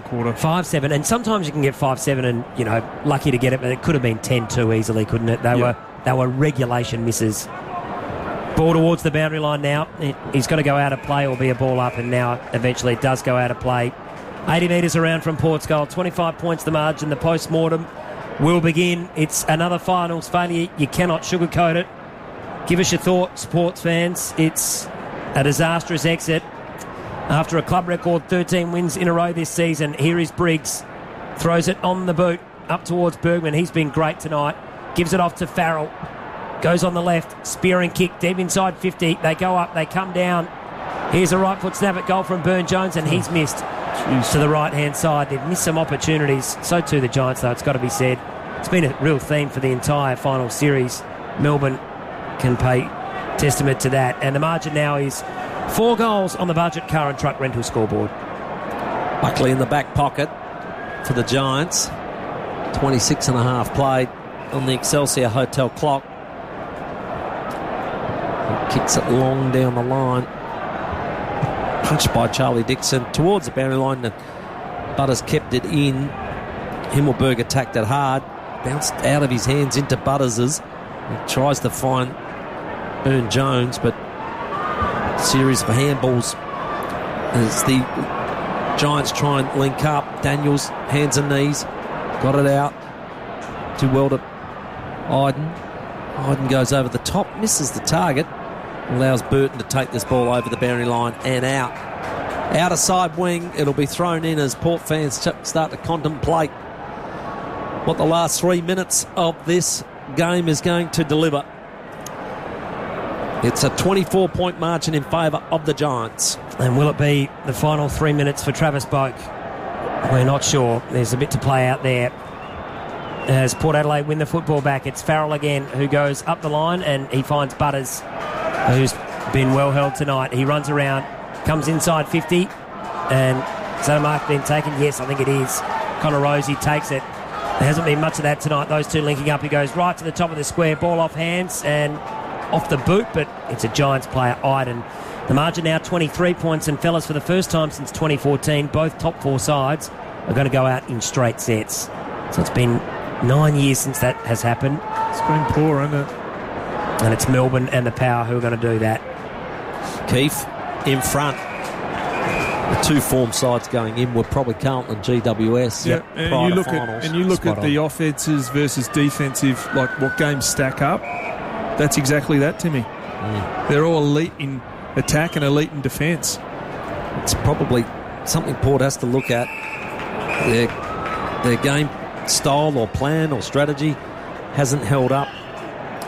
quarter. 5-7, and sometimes you can get 5-7 and, you know, lucky to get it, but it could have been 10-2 easily, couldn't it? They were regulation misses. Ball towards the boundary line now. He's got to go out of play or be a ball up, and now eventually it does go out of play. 80 metres around from Port's goal, 25 points the margin. The post-mortem will begin. It's another finals failure. You cannot sugarcoat it. Give us your thoughts, sports fans. It's a disastrous exit. After a club record 13 wins in a row this season, here is Briggs. Throws it on the boot up towards Bergman. He's been great tonight. Gives it off to Farrell. Goes on the left. Spear and kick deep inside 50. They go up. They come down. Here's a right foot snap at goal from Burne-Jones, and he's missed to the right-hand side. They've missed some opportunities. So too the Giants, though, it's got to be said. It's been a real theme for the entire final series. Melbourne can pay testament to that. And the margin now is 4 goals on the budget car and truck rental scoreboard. Buckley in the back pocket for the Giants. 26 and a half played on the Excelsior Hotel clock. He kicks it long down the line. Punched by Charlie Dixon towards the boundary line, and Butters kept it in. Himmelberg attacked it hard. Bounced out of his hands into Butters's. He tries to find Burne-Jones, but series of handballs as the Giants try and link up. Daniels, hands and knees, got it out. Too well to Iden. Iden goes over the top, misses the target, allows Burton to take this ball over the boundary line and out. Outer side wing, it'll be thrown in as Port fans start to contemplate what the last 3 minutes of this game is going to deliver. It's a 24-point margin in favour of the Giants. And will it be the final 3 minutes for Travis Boak? We're not sure. There's a bit to play out there. As Port Adelaide win the football back, it's Farrell again who goes up the line, and he finds Butters, who's been well held tonight. He runs around, comes inside 50, and is that a mark being taken? Yes, I think it is. Connor Rosie takes it. There hasn't been much of that tonight. Those two linking up. He goes right to the top of the square, ball off hands and off the boot, but it's a Giants player, Iden. The margin now 23 points, and fellas, for the first time since 2014, both top 4 sides are going to go out in straight sets. So it's been 9 years since that has happened. It's been poor, isn't it? And it's Melbourne and the Power who are going to do that. Keefe in front. The 2 form sides going in were probably Carlton and GWS. Yeah, and you look at the offenses versus defensive, like what games stack up. That's exactly that, Timmy. They're all elite in attack and elite in defence. It's probably something Port has to look at. Their game style or plan or strategy hasn't held up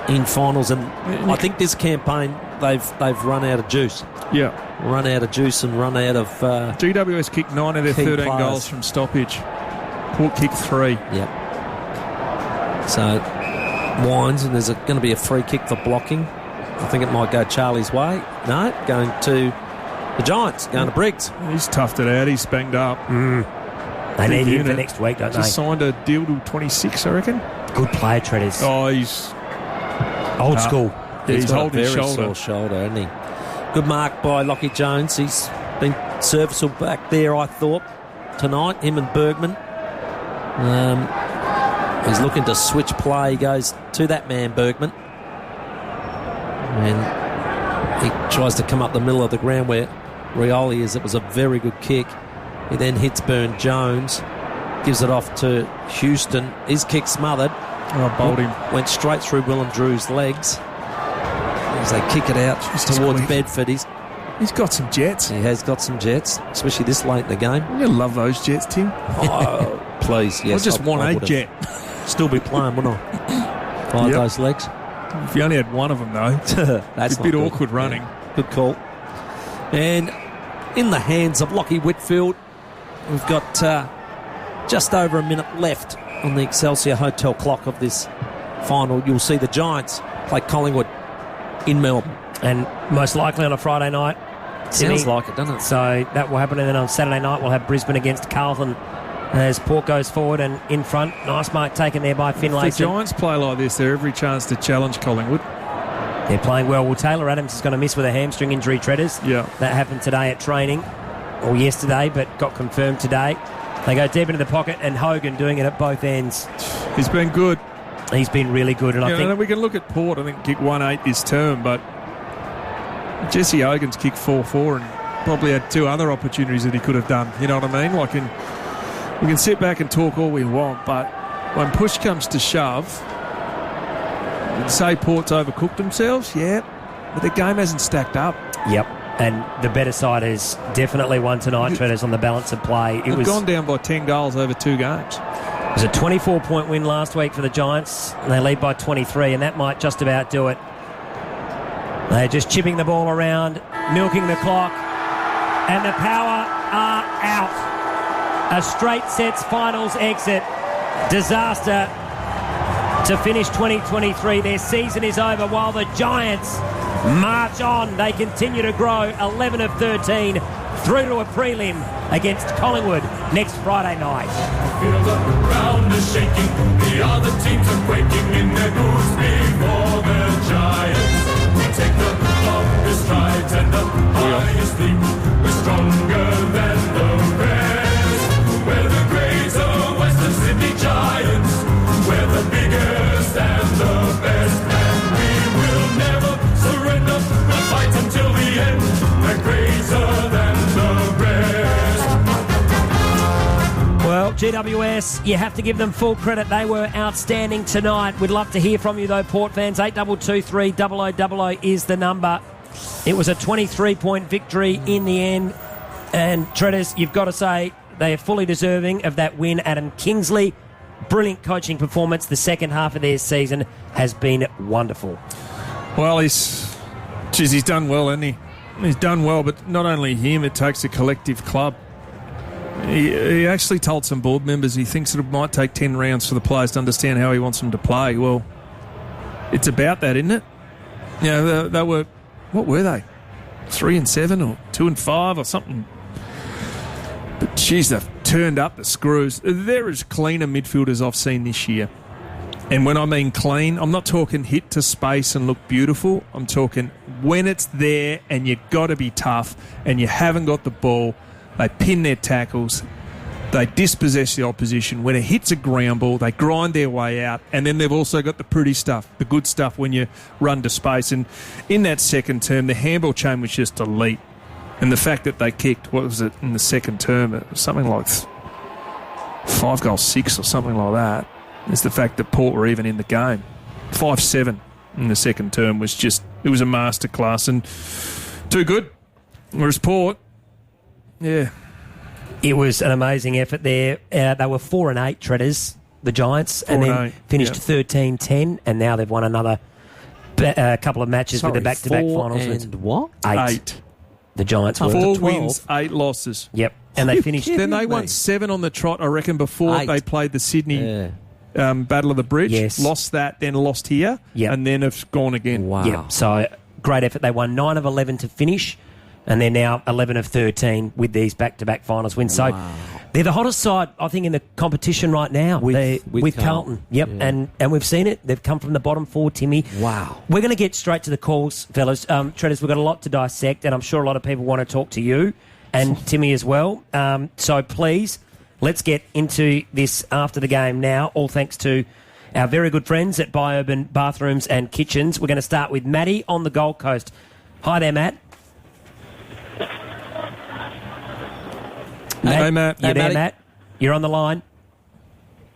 in finals, and I think this campaign they've run out of juice. Yeah, run out of juice and run out of. GWS kicked 9 of their 13 players. goals from stoppage. Port kicked 3. Yep. So Wines, and there's going to be a free kick for blocking. I think it might go Charlie's way. No, going to the Giants, going to Briggs. He's toughed it out. He's banged up. They need him for next week, don't they? Just signed a deal to 26, I reckon. Good player, Treaders. Oh, he's old school. Yeah, he's got holding a his very shoulder. sore shoulder, hasn't he? Good mark by Lockie Jones. He's been serviceable back there, I thought, tonight, him and Bergman. He's looking to switch play. He goes to that man, Bergman. And he tries to come up the middle of the ground where Rioli is. It was a very good kick. He then hits Burne-Jones, gives it off to Houston. His kick smothered. Oh, bowled him. Went straight through Willem Drew's legs. As they kick it out towards Bedford. He's got some jets. He has got some jets, especially this late in the game. You love those jets, Tim. Oh, please, yes. I just want a jet. Still be playing, wouldn't I? Find those legs. If you only had one of them, though, that's a bit good. awkward running. Yeah. Good call. And in the hands of Lockie Whitfield, we've got just over a minute left on the Excelsior Hotel clock of this final. You'll see the Giants play Collingwood in Melbourne. And most likely on a Friday night. Sounds like it, doesn't it? So that will happen, and then on Saturday night we'll have Brisbane against Carlton as Port goes forward and in front. Nice mark taken there by Finlayson. If the Giants play like this, they're every chance to challenge Collingwood. They're playing well. Well, Taylor Adams is going to miss with a hamstring injury, Treaders. Yeah. That happened today at training, or yesterday, but got confirmed today. They go deep into the pocket, and Hogan doing it at both ends. He's been good. He's been really good, and I think we can look at Port. I think kicked 1-8 this term, but Jesse Hogan's kicked 4-4 and probably had 2 other opportunities that he could have done. You know what I mean? We can sit back and talk all we want, but when push comes to shove, you'd say Port's overcooked themselves, yeah, but the game hasn't stacked up. Yep. And the better side has definitely won tonight, Treaders, on the balance of play. They've gone down by 10 goals over 2 games. It was a 24-point win last week for the Giants, and they lead by 23, and that might just about do it. They're just chipping the ball around, milking the clock, and the Power are out. A straight sets finals exit. Disaster to finish 2023. Their season is over while the Giants march on. They continue to grow, 11 of 13, through to a prelim against Collingwood next Friday night. Feel the ground is shaking, the other teams are quaking in their boots before the Giants. We take the longest strides and the highest leap. We're stronger than the rest. We're the greater Western Sydney Giants. We're the biggest and the best, and we will never surrender. We'll fight until the end. We're greater than the rest. Well, GWS, you have to give them full credit. They were outstanding tonight. We'd love to hear from you, though, Port fans. 8223 0000 is the number. It was a 23-point victory in the end. And, Treaders, you've got to say they are fully deserving of that win. Adam Kingsley, brilliant coaching performance. The second half of their season has been wonderful. Well, he's done well, hasn't he? He's done well, but not only him, it takes a collective club. He actually told some board members he thinks it might take 10 rounds for the players to understand how he wants them to play. Well, it's about that, isn't it? You know, they were, what were they? 3-7 or 2-5 or something. But, geez, they've turned up the screws. They're as clean a midfielders I've seen this year. And when I mean clean, I'm not talking hit to space and look beautiful. I'm talking when it's there and you've got to be tough and you haven't got the ball, they pin their tackles, they dispossess the opposition. When it hits a ground ball, they grind their way out. And then they've also got the pretty stuff, the good stuff when you run to space. And in that second term, the handball chain was just elite. And the fact that they kicked, what was it, in the second term, it was something like 5 goals 6 or something like that. It's the fact that Port were even in the game. 5-7 in the second term was just, it was a masterclass and too good. Whereas Port, yeah. It was an amazing effort there. They were 4-8, Treaders, the Giants, and then finished 13-10, and now they've won another couple of matches with the back-to-back finals. And what? 8. The Giants were 4 wins, 8 losses. Yep, and they finished. Then they won 7 on the trot, I reckon, before they played the Sydney Battle of the Bridge. Yes. Lost that, then lost here, and then have gone again. Wow. Yep. So great effort. They won 9 of 11 to finish, and they're now 11 of 13 with these back-to-back finals wins. So they're the hottest side, I think, in the competition right now. With Carlton. Yep, and we've seen it. They've come from the bottom 4, Timmy. Wow. We're going to get straight to the calls, fellas. Treaders, we've got a lot to dissect, and I'm sure a lot of people want to talk to you and Timmy as well. So please, let's get into this after the game now, all thanks to our very good friends at Bi-Urban Bathrooms and Kitchens. We're going to start with Matty on the Gold Coast. Hi there, Matt. Hey, Matt. You there, Matt? You're on the line.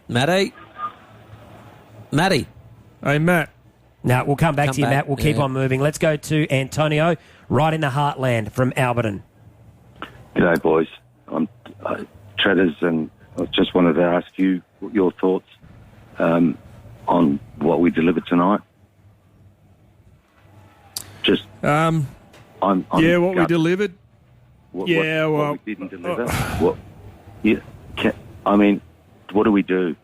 Matty. Hey, Matt. No, we'll come back to you, Matt. We'll keep on moving. Let's go to Antonio, right in the heartland from Alberton. G'day, boys. I'm Treaders, and I just wanted to ask you your thoughts on what we delivered tonight. Just, what we delivered. What we didn't deliver. What do we do?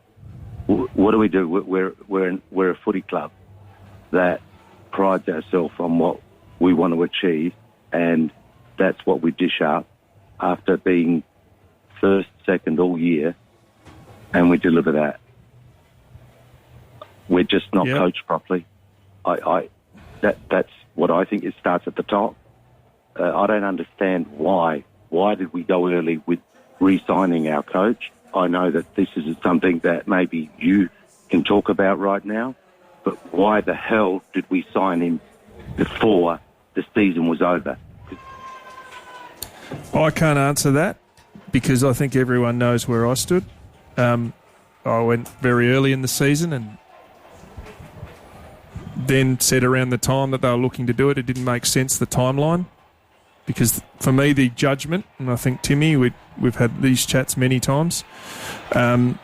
What do we do? We're a footy club that prides ourselves on what we want to achieve, and that's what we dish out after being first, second all year, and we deliver that. We're just not coached properly. That's what I think. It starts at the top. I don't understand why. Why did we go early with re-signing our coach. I know that this is something that maybe you can talk about right now, but why the hell did we sign him before the season was over? I can't answer that because I think everyone knows where I stood. I went very early in the season and then said around the time that they were looking to do it, it didn't make sense, the timeline. Because for me, the judgment, and I think, Timmy, we've had these chats many times, the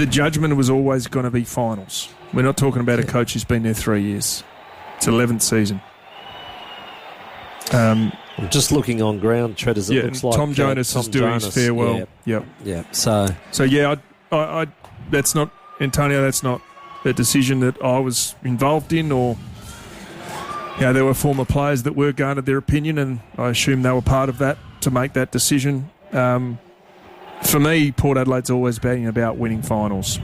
judgment was always going to be finals. We're not talking about a coach who's been there 3 years. It's 11th season. I'm just looking on ground, Treaders. It looks like Tom Jonas is doing his farewell. Yeah. So I that's not, Antonio, that's not a decision that I was involved in, or there were former players that were garnered their opinion, and I assume they were part of that to make that decision. For me, Port Adelaide's always been about winning finals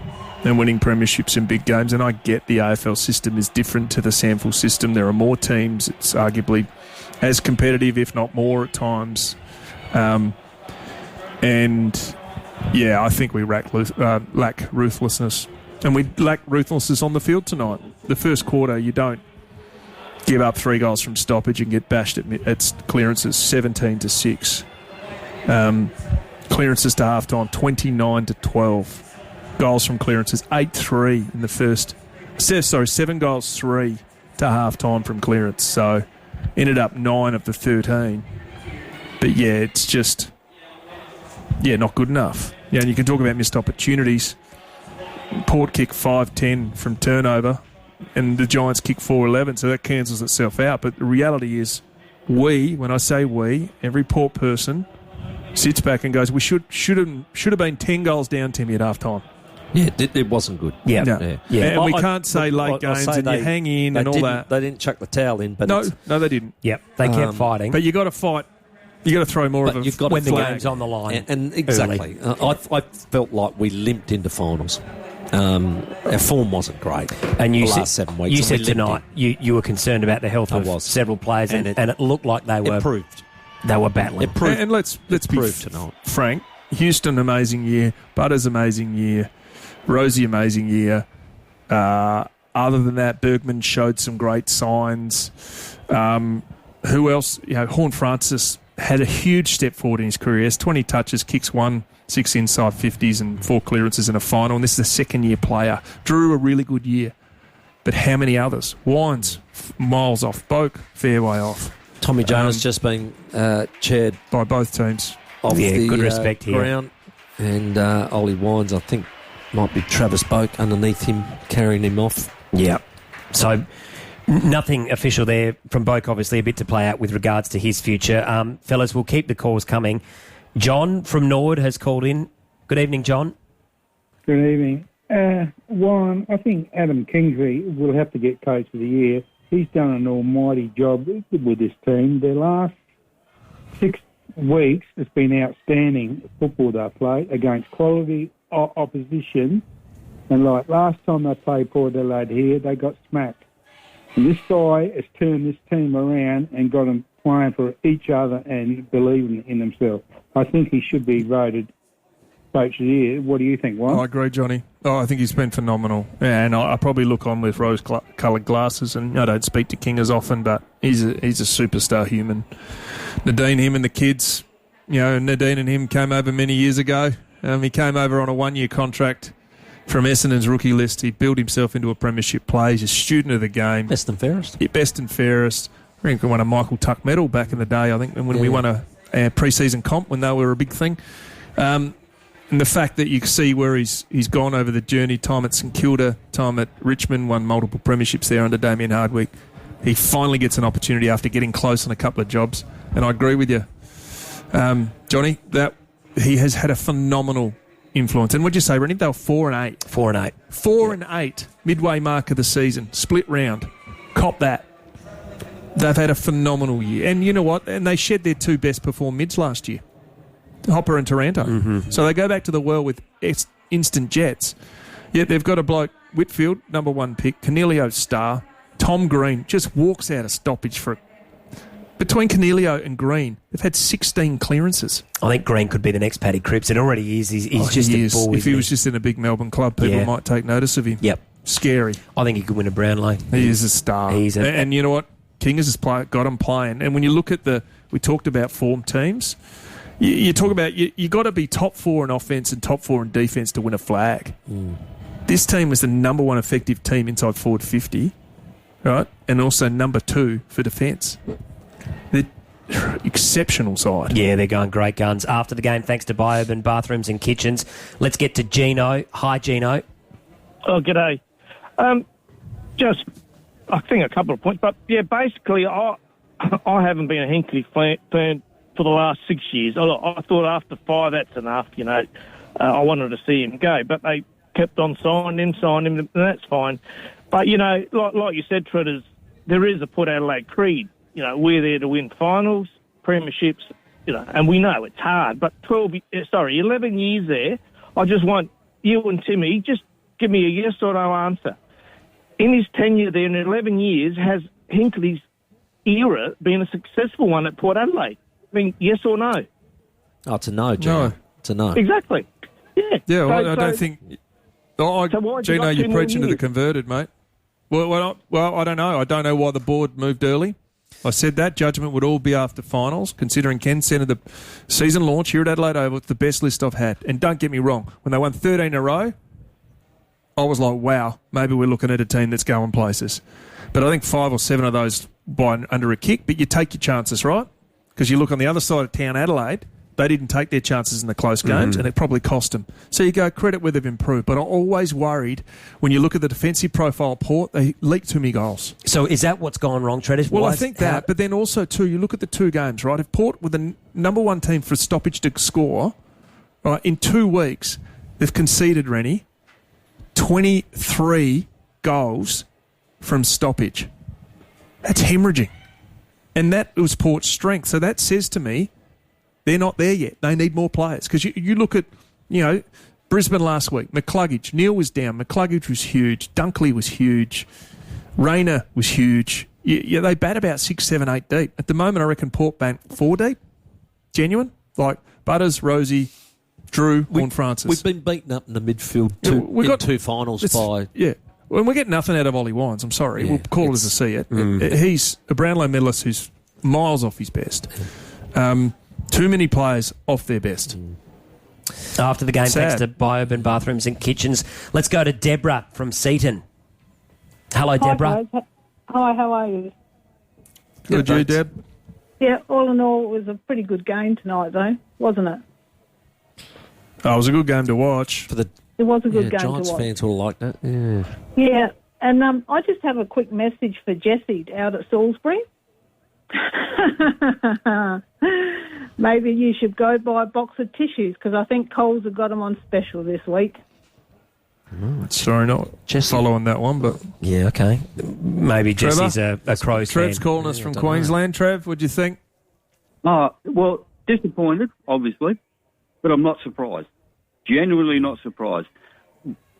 and winning premierships in big games, and I get the AFL system is different to the SANFL system. There are more teams. It's arguably as competitive, if not more at times. I think we lack ruthlessness. And we lack ruthlessness on the field tonight. The first quarter, you don't give up 3 goals from stoppage and get bashed at clearances 17-6. Clearances to half-time 29-12. Goals from clearances 8-3 in the first. 7 goals, 3 to half-time from clearance. So ended up 9 of the 13. But it's just not good enough. And you can talk about missed opportunities. Port kick 5-10 from turnover, and the Giants kick 4-11, so that cancels itself out. But the reality is, when I say we, every Port person sits back and goes, we should have been 10 goals down, Timmy, at half time. Yeah, it wasn't good. Yeah. And we can't say late games and you hang in and all that. They didn't chuck the towel in, but no, they didn't. Yep, they kept fighting. But you got to fight. You got to throw more of a when the game's on the line. And exactly, I felt like we limped into finals. Our form wasn't great. And you the said, last 7 weeks. You said tonight you were concerned about the health of several players, and it looked like they were proved. They were battling. It proved. And let's be tonight. frank. Houston, amazing year. Butters, amazing year. Rosie, amazing year. Other than that, Bergman showed some great signs. Who else? Horn Francis had a huge step forward in his career. He has 20 touches, kicks 1, 6 inside 50s and 4 clearances in a final. And this is a second-year player. Drew, a really good year. But how many others? Wines, miles off. Boak, fairway off. Tommy Jones just being chaired by both teams. Off the good respect ground. Here. And Ollie Wines, I think, might be Travis Boak underneath him, carrying him off. Yeah. So nothing official there from Boak, obviously, a bit to play out with regards to his future. Fellas, we'll keep the calls coming. John from Norwood has called in. Good evening, John. Good evening. One, I think Adam Kingsley will have to get Coach of the Year. He's done an almighty job with this team. The last 6 weeks, it's been outstanding football they play against quality opposition. And like last time they played Port Adelaide here, they got smacked. And this guy has turned this team around and got them playing for each other and believing in themselves. I think he should be voted Coach of the Year. What do you think, Juan? I agree, Johnny. I think he's been phenomenal. And I probably look on with rose-coloured glasses, and I don't speak to King as often, but he's a superstar human. Nadine, him and the kids, Nadine and him came over many years ago. He came over on a 1-year contract from Essendon's rookie list. He built himself into a premiership player. He's a student of the game. Best and fairest. Yeah, best and fairest. I think we won a Michael Tuck medal back in the day, I think, when we won a pre-season comp when they were a big thing. And the fact that you see where he's gone over the journey, time at St Kilda, time at Richmond, won multiple premierships there under Damien Hardwick. He finally gets an opportunity after getting close on a couple of jobs. And I agree with you, Johnny, that he has had a phenomenal influence. And what'd you say, Rennie? They were 4-8. 4-8. 4-8, midway mark of the season, split round. Cop that. They've had a phenomenal year. And you know what? And they shed their 2 best performed mids last year, Hopper and Taranto. Mm-hmm. So they go back to the well with instant jets. Yet they've got a bloke, Whitfield, number 1 pick, Cornelio star, Tom Green, just walks out of stoppage for Between Cornelio and Green, they've had 16 clearances. I think Green could be the next Paddy Cripps. It already is. He's just he a is. ball. If he was just in a big Melbourne club, people might take notice of him. Yep. Scary. I think he could win a Brownlow. He is a star. And you know what? King has got him playing. And when you look at we talked about form teams, you talk about you got to be top 4 in offence and top 4 in defence to win a flag. This team was the number 1 effective team inside forward 50, right? And also number 2 for defence. They're exceptional side. Yeah, they're going great guns. After the game, thanks to Biourban Bathrooms and Kitchens. Let's get to Gino. Hi, Gino. Oh, g'day. Just, I think a couple of points, but yeah, basically, I haven't been a Hinkley fan for the last 6 years. I thought after 5, that's enough. You know, I wanted to see him go, but they kept on signing him, and that's fine. But you know, like you said, Treaders, there is a Port Adelaide creed. You know, we're there to win finals, premierships. You know, and we know it's hard. But 11 years there. I just want you and Timmy just give me a yes or no answer. In his tenure there in 11 years, has Hinkley's era been a successful one at Port Adelaide? I mean, yes or no? Oh, it's a no, Joe. No. It's a no. Exactly. Yeah. Yeah, I don't think... Gino, you're preaching to the converted, mate. Well, I don't know. I don't know why the board moved early. I said that judgment would all be after finals, considering Ken centred the season launch here at Adelaide Oval. It's the best list I've had. And don't get me wrong, when they won 13 in a row, I was like, wow, maybe we're looking at a team that's going places. But I think 5 or 7 of those by under a kick, but you take your chances, right? Because you look on the other side of town, Adelaide, they didn't take their chances in the close games, and it probably cost them. So you go, credit where they've improved. But I'm always worried when you look at the defensive profile of Port, they leak too many goals. So is that what's gone wrong, Treaders? Well, I think that, but then also, too, you look at the 2 games, right? If Port were the number 1 team for stoppage to score, right, in 2 weeks, they've conceded, Rennie, 23 goals from stoppage. That's hemorrhaging. And that was Port's strength. So that says to me, they're not there yet. They need more players. Because you look at, Brisbane last week, McCluggage, Neil was down, McCluggage was huge, Dunkley was huge, Rayner was huge. Yeah, they bat about 6, 7, 8 deep. At the moment, I reckon Port bat 4 deep. Genuine. Like Butters, Rosie, Drew, Horn Francis. We've been beaten up in the midfield in 2 finals by... Yeah. When we get nothing out of Ollie Wines, I'm sorry, we'll call it as I see it. He's a Brownlow medalist who's miles off his best. Too many players off their best. After the game, Sad. thanks to Biourban Bathrooms and Kitchens. Let's go to Deborah from Seaton. Hello, Deborah. Hi, how are you? Good, you, Deb? Yeah, all in all, it was a pretty good game tonight, though, wasn't it? Oh, it was a good game to watch. It was a good game Giants to watch. fans will like that. Yeah. Yeah, and I just have a quick message for Jessie out at Salisbury. Maybe you should go buy a box of tissues because I think Coles have got them on special this week. Sorry, not following that one, but... Yeah, okay. Maybe Jesse's a Crows fan. Trev's calling us from Queensland. Trev, what'd you think? Well, disappointed, obviously, but I'm not surprised. Genuinely not surprised.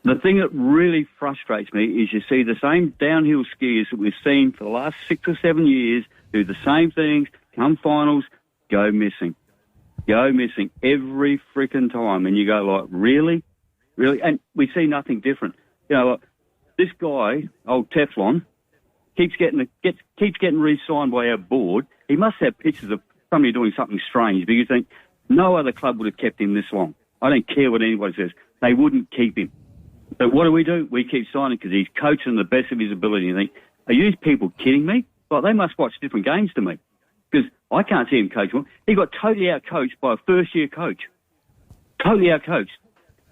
The thing that really frustrates me is you see the same downhill skiers that we've seen for the last 6 or 7 years do the same things, come finals, go missing every freaking time. And you go like, really? And we see nothing different. Like, this guy, old Teflon, keeps getting re-signed by our board. He must have pictures of somebody doing something strange because they think no other club would have kept him this long. I don't care what anybody says. They wouldn't keep him. But what do? We keep signing because he's coaching the best of his ability. And you think, are you people kidding me? Well, they must watch different games to me because I can't see him coach well. He got totally out-coached by a first-year coach. Totally out-coached.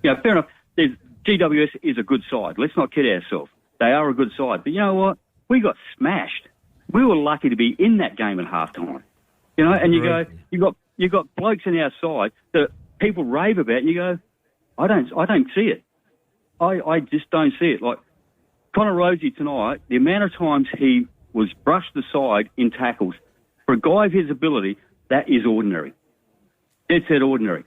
Fair enough. GWS is a good side. Let's not kid ourselves. They are a good side. But you know what? We got smashed. We were lucky to be in that game at halftime. And you go, you got blokes in our side that people rave about, and you go, I don't see it. I just don't see it. Like Connor Rosie tonight, the amount of times he was brushed aside in tackles, for a guy of his ability, that is ordinary. Dead set ordinary.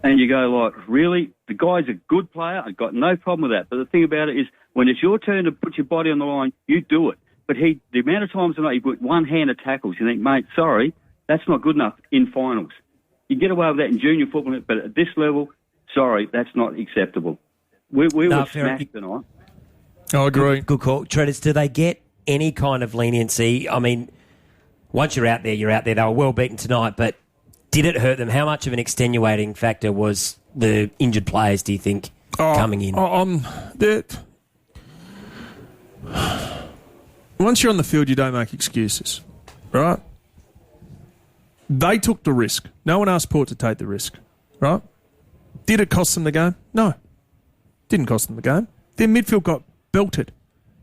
And you go like, really? The guy's a good player. I've got no problem with that. But the thing about it is, when it's your turn to put your body on the line, you do it. but the amount of times tonight he put one-handed tackles, you think, mate, sorry, that's not good enough in finals. You get away with that in junior football, but at this level, sorry, that's not acceptable. We were smashed tonight. I agree. Good call. Treaders, do they get any kind of leniency? I mean, once you're out there, you're out there. They were well beaten tonight, but did it hurt them? How much of an extenuating factor was the injured players, do you think, coming in? Once you're on the field, you don't make excuses, right? They took the risk. No one asked Port to take the risk, right? Did it cost them the game? No. Didn't cost them the game. Their midfield got belted,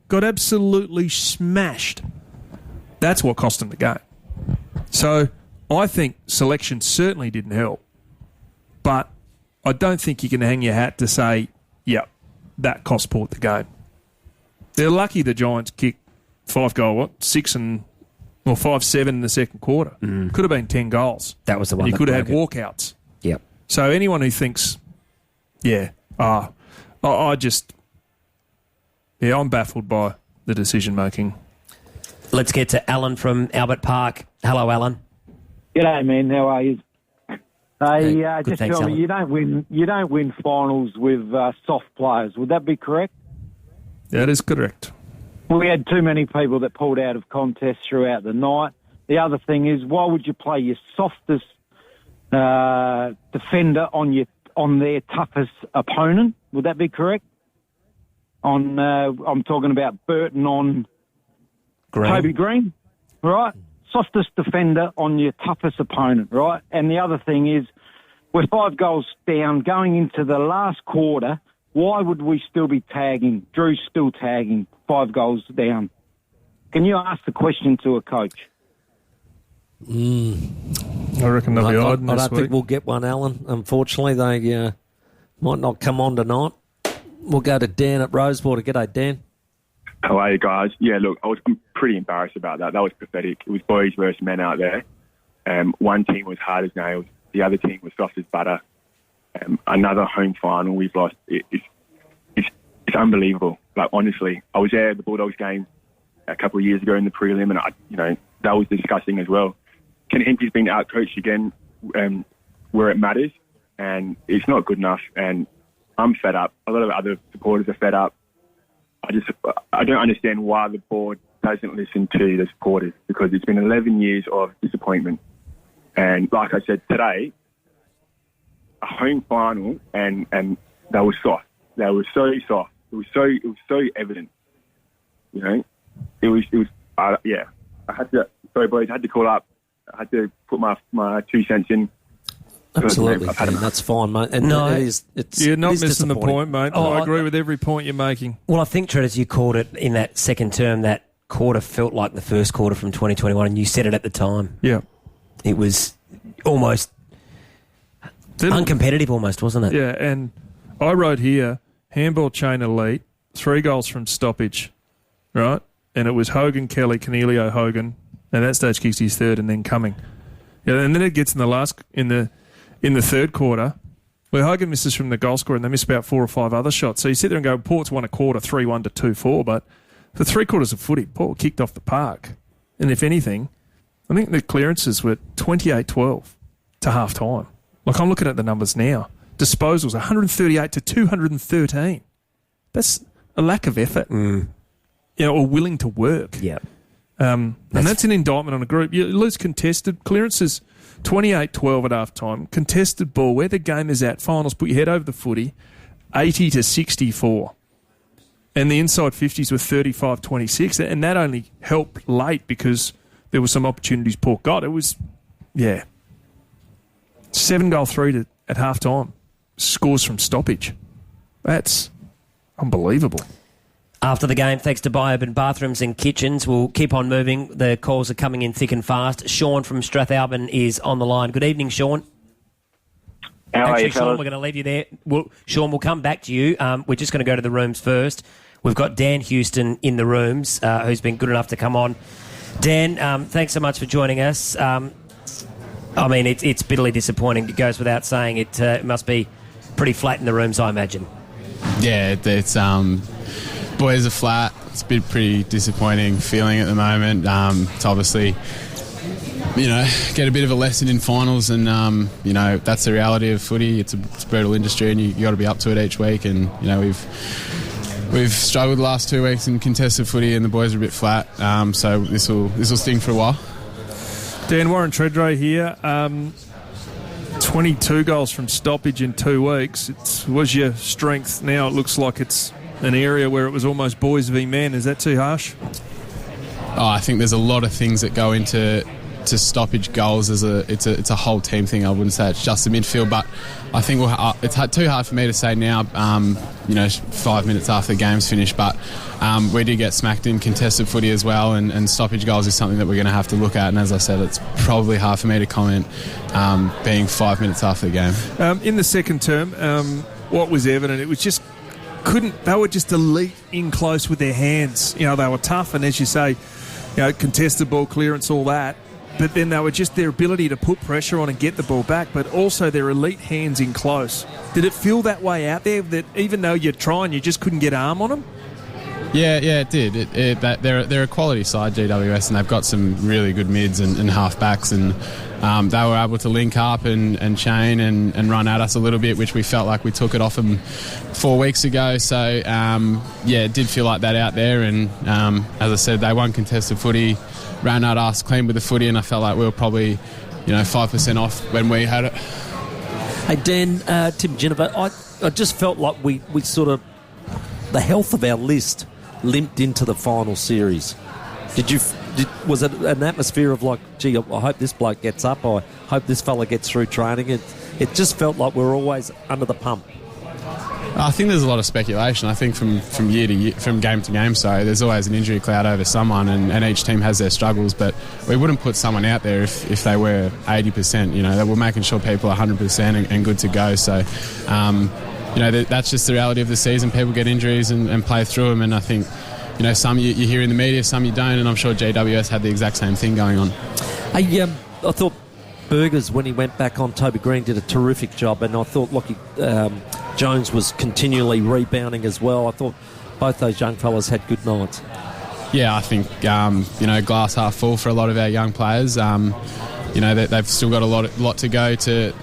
got absolutely smashed. That's what cost them the game. So I think selection certainly didn't help, but I don't think you can hang your hat to say, yeah, that cost Port the game. They're lucky the Giants kicked 5-7 in the second quarter. Could have been 10 goals. That was the one. You that could have had broke walkouts. Yep. So anyone who thinks, I'm baffled by the decision making. Let's get to Alan from Albert Park. Hello, Alan. G'day, man. How are you? Good, Just thanks, tell me, Alan. you don't win finals with soft players. Would that be correct? That is correct. We had too many people that pulled out of contests throughout the night. The other thing is, why would you play your softest defender on their toughest opponent? Would that be correct? I'm talking about Burton on Toby Green, right? Softest defender on your toughest opponent, right? And the other thing is, we're 5 goals down going into the last quarter. Why would we still be tagging? Drew's still tagging 5 goals down. Can you ask the question to a coach? I reckon they'll be hiding I this don't week. think we'll get one, Alan. Unfortunately, they might not come on tonight. We'll go to Dan at Rosewater. G'day, Dan. How are you guys? Yeah, look, I'm pretty embarrassed about that. That was pathetic. It was boys versus men out there. One team was hard as nails. The other team was soft as butter. Another home final we've lost. It's unbelievable. Like, honestly, I was there at the Bulldogs game a couple of years ago in the prelim, and that was disgusting as well. Ken Hinckley's been out-coached again where it matters, and it's not good enough. And I'm fed up. A lot of other supporters are fed up. I don't understand why the board doesn't listen to the supporters, because it's been 11 years of disappointment. And like I said today, a home final, and they were soft. They were so soft. It was so evident. It was. I had to. Sorry, boys. I had to call up. I had to put my 2 cents in. Absolutely, that's fine, mate. And you're not missing the point, mate. Oh, I agree with every point you're making. Well, I think, Treaders, you called it in that second term, that quarter felt like the first quarter from 2021, and you said it at the time. Yeah. It was almost uncompetitive, almost, wasn't it? Yeah, and I wrote here, handball chain elite, 3 goals from stoppage, right? And it was Hogan, Kelly, Cornelio, Hogan, and at that stage kicks his third and then coming. Yeah, and then it gets in the third quarter, where Hogan misses from the goal scorer and they miss about 4 or 5 other shots. So you sit there and go, Port's won a quarter, 3-1 to 2-4, but for 3 quarters of footy, Port kicked off the park. And if anything, I think the clearances were 28-12 to half-time. Like, I'm looking at the numbers now. Disposals, 138 to 213. That's a lack of effort, or willing to work. Yeah. And that's an indictment on a group. You lose contested clearances, 28-12 at half-time. Contested ball, where the game is at, finals, put your head over the footy, 80 to 64. And the inside 50s were 35-26. And that only helped late because there were some opportunities Port got. It was, 7-3 at half-time. Scores from stoppage. That's unbelievable. After the game, thanks to Biourban Bathrooms and Kitchens, we'll keep on moving. The calls are coming in thick and fast. Sean from Strathalbyn is on the line. Good evening, Sean. How are you, Sean, we're going to leave you there. Sean, we'll come back to you. We're just going to go to the rooms first. We've got Dan Houston in the rooms, who's been good enough to come on. Dan, thanks so much for joining us. It's bitterly disappointing. It goes without saying. It must be pretty flat in the rooms, I imagine. Yeah, it's boys are flat. it's been pretty disappointing feeling at the moment. It's obviously, get a bit of a lesson in finals, and that's the reality of footy. It's a brutal industry, and you got to be up to it each week. And we've struggled the last 2 weeks in contested footy, and the boys are a bit flat. So this will sting for a while. Dan, Warren Treadray here. 22 goals from stoppage in 2 weeks. It was your strength. Now it looks like it's an area where it was almost boys v men. Is that too harsh? I think there's a lot of things that go into stoppage goals. It's a whole team thing. I wouldn't say it's just the midfield, but I think it's too hard for me to say now, 5 minutes after the game's finished, but we did get smacked in contested footy as well, and stoppage goals is something that we're going to have to look at, and as I said, it's probably hard for me to comment being 5 minutes after the game. In the second term, what was evident, it was just they were just elite in close with their hands. They were tough, and as you say, contested ball clearance, all that. But then they were just their ability to put pressure on and get the ball back, but also their elite hands in close. Did it feel that way out there, that even though you're trying, you just couldn't get arm on them? Yeah, it did. They're a quality side, GWS, and they've got some really good mids and half-backs, and they were able to link up and chain and run at us a little bit, which we felt like we took it off them 4 weeks ago. So, it did feel like that out there, and as I said, they won contested footy, ran at us, clean with the footy, and I felt like we were probably 5% off when we had it. Hey Dan, Tim Jennifer, I just felt like we sort of, the health of our list limped into the final series. Was it an atmosphere of like, gee, I hope this bloke gets up, I hope this fella gets through training? It just felt like we were always under the pump. I think there's a lot of speculation. I think from year to year, from game to game, there's always an injury cloud over someone, and each team has their struggles, but we wouldn't put someone out there if they were 80%. That we're making sure people are 100% and good to go. So, that's just the reality of the season. People get injuries and play through them, and I think, some you hear in the media, some you don't, and I'm sure GWS had the exact same thing going on. I thought Burgers, when he went back on, Toby Green did a terrific job, and I thought Lockie Jones was continually rebounding as well. I thought both those young fellas had good nights. Yeah, I think, glass half full for a lot of our young players. They've still got a lot to go to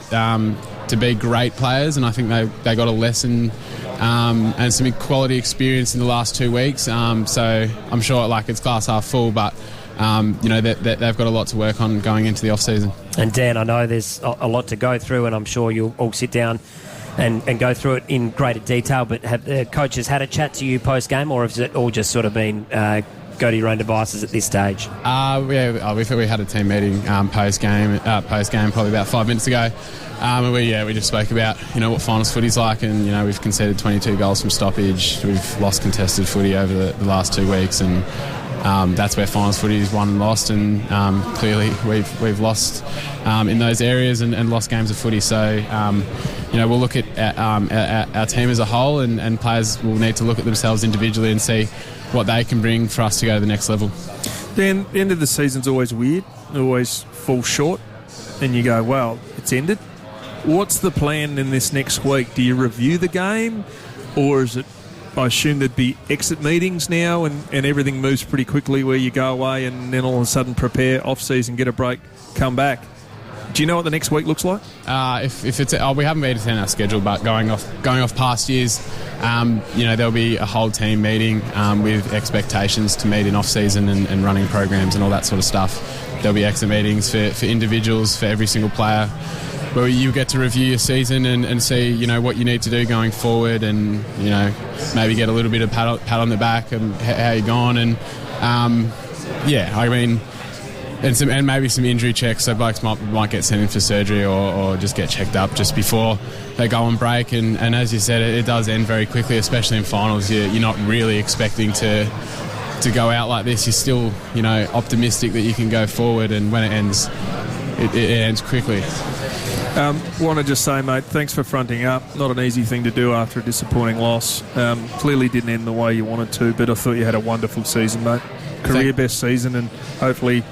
be great players, and I think they got a lesson and some quality experience in the last 2 weeks. So I'm sure it's glass half full, but they've got a lot to work on going into the off-season. And Dan, I know there's a lot to go through, and I'm sure you'll all sit down and go through it in greater detail, but have the coaches had a chat to you post-game, or has it all just sort of been go to your own devices at this stage? We had a team meeting post-game probably about 5 minutes ago. And we just spoke about what finals footy's like, and we've conceded 22 goals from stoppage. We've lost contested footy over the last 2 weeks, and that's where finals footy is won and lost, and clearly we've lost in those areas and lost games of footy. So we'll look at our team as a whole, and players will need to look at themselves individually and see what they can bring for us to go to the next level. Dan, the end of the season's always weird, always falls short, and you go, well, it's ended. What's the plan in this next week? Do you review the game, or is it, I assume there'd be exit meetings now and everything moves pretty quickly where you go away and then all of a sudden prepare off-season, get a break, come back? Do you know what the next week looks like? If it's we haven't made it in our schedule, but going off past years, there'll be a whole team meeting with expectations to meet in off-season and running programs and all that sort of stuff. There'll be exit meetings for individuals, for every single player, where you get to review your season and see, what you need to do going forward, and, maybe get a little bit of pat on the back and how you're gone, and and maybe some injury checks, so blokes might get sent in for surgery or just get checked up just before they go on break, and as you said, it does end very quickly, especially in finals. You're not really expecting to go out like this. You're still, optimistic that you can go forward, and when it ends, it ends quickly. Want to just say, mate, thanks for fronting up. Not an easy thing to do after a disappointing loss. Clearly didn't end the way you wanted to, but I thought you had a wonderful season, mate. Career best season, and hopefully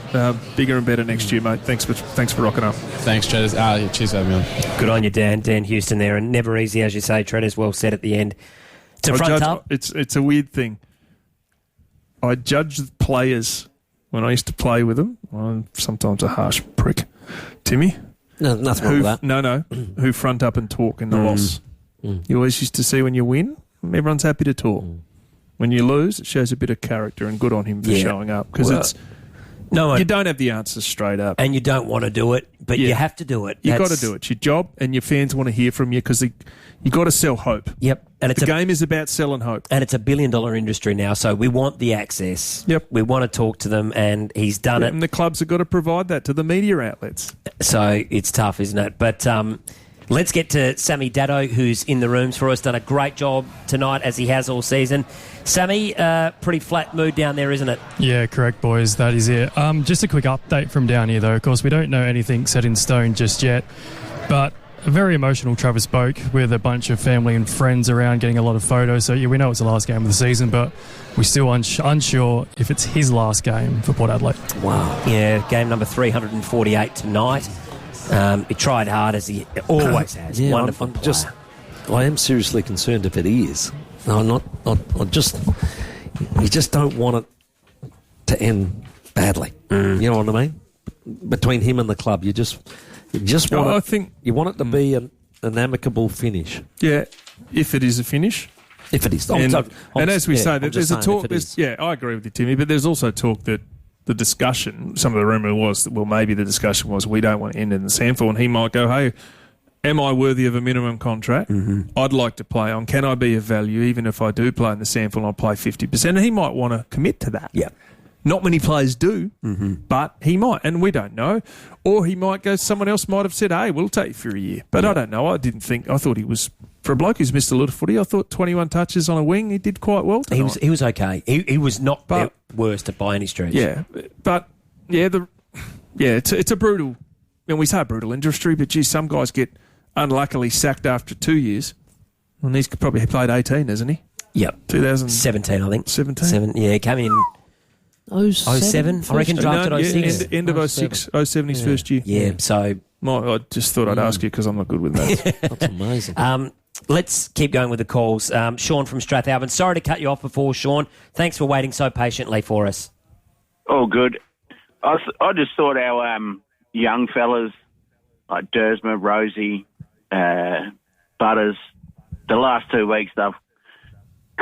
bigger and better next year, mate. Thanks for rocking up. Thanks, Treaders. Cheers for having me on. Good on you, Dan. Dan Houston there, and never easy, as you say. Treaders well said at the end. To front up. It's a weird thing. I judge the players when I used to play with them. I'm sometimes a harsh prick. Timmy? No, nothing wrong with that. No. Who front up and talk in the loss. You always used to see when you win, everyone's happy to talk. When you lose, it shows a bit of character, and good on him for showing up. Because you don't have the answers straight up. And you don't want to do it, but you have to do it. You've got to do it. It's your job, and your fans want to hear from you because you got to sell hope. Yep. And the game is about selling hope. And it's a $1 billion industry now, so we want the access. Yep. We want to talk to them, and he's done it. And the clubs have got to provide that to the media outlets. So it's tough, isn't it? But let's get to Sammy Daddo, who's in the rooms for us. Done a great job tonight, as he has all season. Sammy, pretty flat mood down there, isn't it? Yeah, correct, boys. That is it. Just a quick update from down here, though. Of course, we don't know anything set in stone just yet, but a very emotional Travis Boak with a bunch of family and friends around getting a lot of photos. So, yeah, we know it's the last game of the season, but we're still unsure if it's his last game for Port Adelaide. Wow. Yeah, game number 348 tonight. He tried hard, as he always has. Yeah, Wonderful I'm I am seriously concerned if it is. No, not. You just don't want it to end badly. You know what I mean? Between him and the club, you just want you want it to be an amicable finish. Yeah, if it is a finish. If it is. And as we say, there's a talk. I agree with you, Timmy, but there's also talk that the discussion, some of the rumour was that, maybe the discussion was we don't want to end in the SANFL, and he might go, hey, am I worthy of a minimum contract? I'd like to play on. Can I be of value even if I do play in the SANFL and I play 50%? And he might want to commit to that. Yeah. Not many players do, but he might, and we don't know. Or he might go, someone else might have said, hey, we'll take you for a year. But I don't know. I thought he was, for a bloke who's missed a lot of footy, I thought 21 touches on a wing, he did quite well tonight. He was okay. He was not the worst by any stretch. Yeah, but, it's a brutal, and we say brutal industry, but, geez, some guys get unluckily sacked after 2 years. And he's probably played 18, hasn't he? Yep. 2017, I think. 17? Yeah, he came in 07, I reckon, drafted 06. End of 06, 07 his first year. Yeah, so... I just thought I'd ask you because I'm not good with that. That's amazing. Let's keep going with the calls. Sean from Strathalbyn. Sorry to cut you off before, Sean. Thanks for waiting so patiently for us. Oh, good. I just thought our young fellas like Dersma, Rosie, Butters, the last 2 weeks they've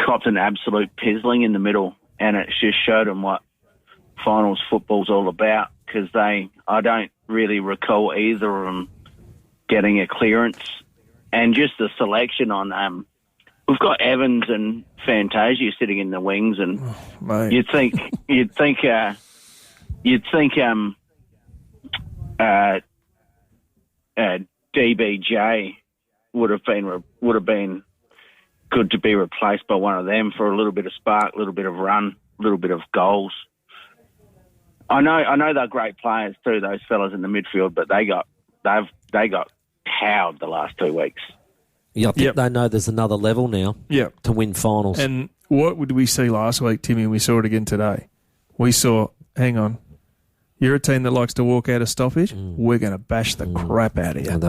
copped an absolute pizzling in the middle, and it just showed them what finals football's all about, because I don't really recall either of them getting a clearance. And just the selection on we've got Evans and Fantasia sitting in the wings, and you'd think DBJ would have been good to be replaced by one of them for a little bit of spark, a little bit of run, a little bit of goals. I know they're great players too, those fellas in the midfield, but they got towed the last 2 weeks. Yeah, I think they know there's another level now to win finals. And what would we see last week, Timmy? We saw it again today. We saw, hang on, you're a team that likes to walk out of stoppage. We're going to bash the crap out of you. And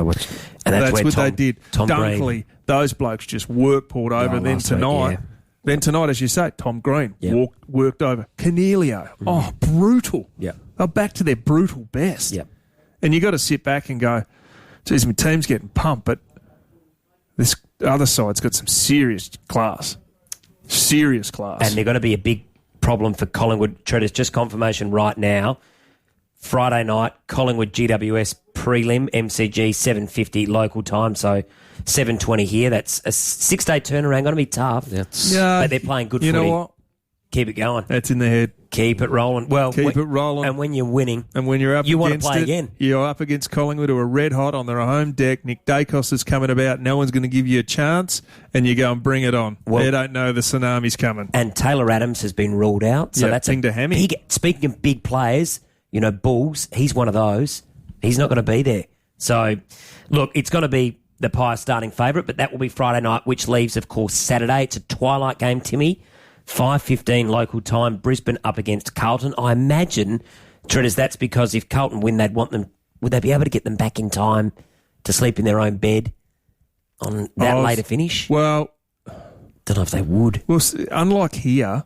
that's what they did. Dunkley, those blokes just work poured over. And then tonight, as you say, Tom Green worked over. Cornelio, brutal. They're back to their brutal best. And you got to sit back and go, geez, my team's getting pumped, but this other side's got some serious class. Serious class. And they're going to be a big problem for Collingwood. Treaders, just confirmation right now. Friday night, Collingwood GWS prelim, MCG 7:50 local time, so 7:20 here. That's a 6-day turnaround. Going to be tough. But they're playing good footy. You know what? Keep it going. That's in the head. Keep it rolling. Well, keep it rolling. And when you're winning, and when you're up, you want to play again. You're up against Collingwood, who are red hot on their home deck. Nick Dacos is coming about. No one's going to give you a chance, and you go and bring it on. Well, they don't know the tsunami's coming. And Taylor Adams has been ruled out, so that's a hammy. Speaking of big players, Bulls. He's one of those. He's not going to be there. So, look, it's going to be the Pies starting favourite, but that will be Friday night, which leaves, of course, Saturday. It's a twilight game, Timmy. 5:15 local time, Brisbane up against Carlton. I imagine, Treaders, that's because if Carlton win, would they be able to get them back in time to sleep in their own bed on that later finish? Well, don't know if they would. Well, unlike here,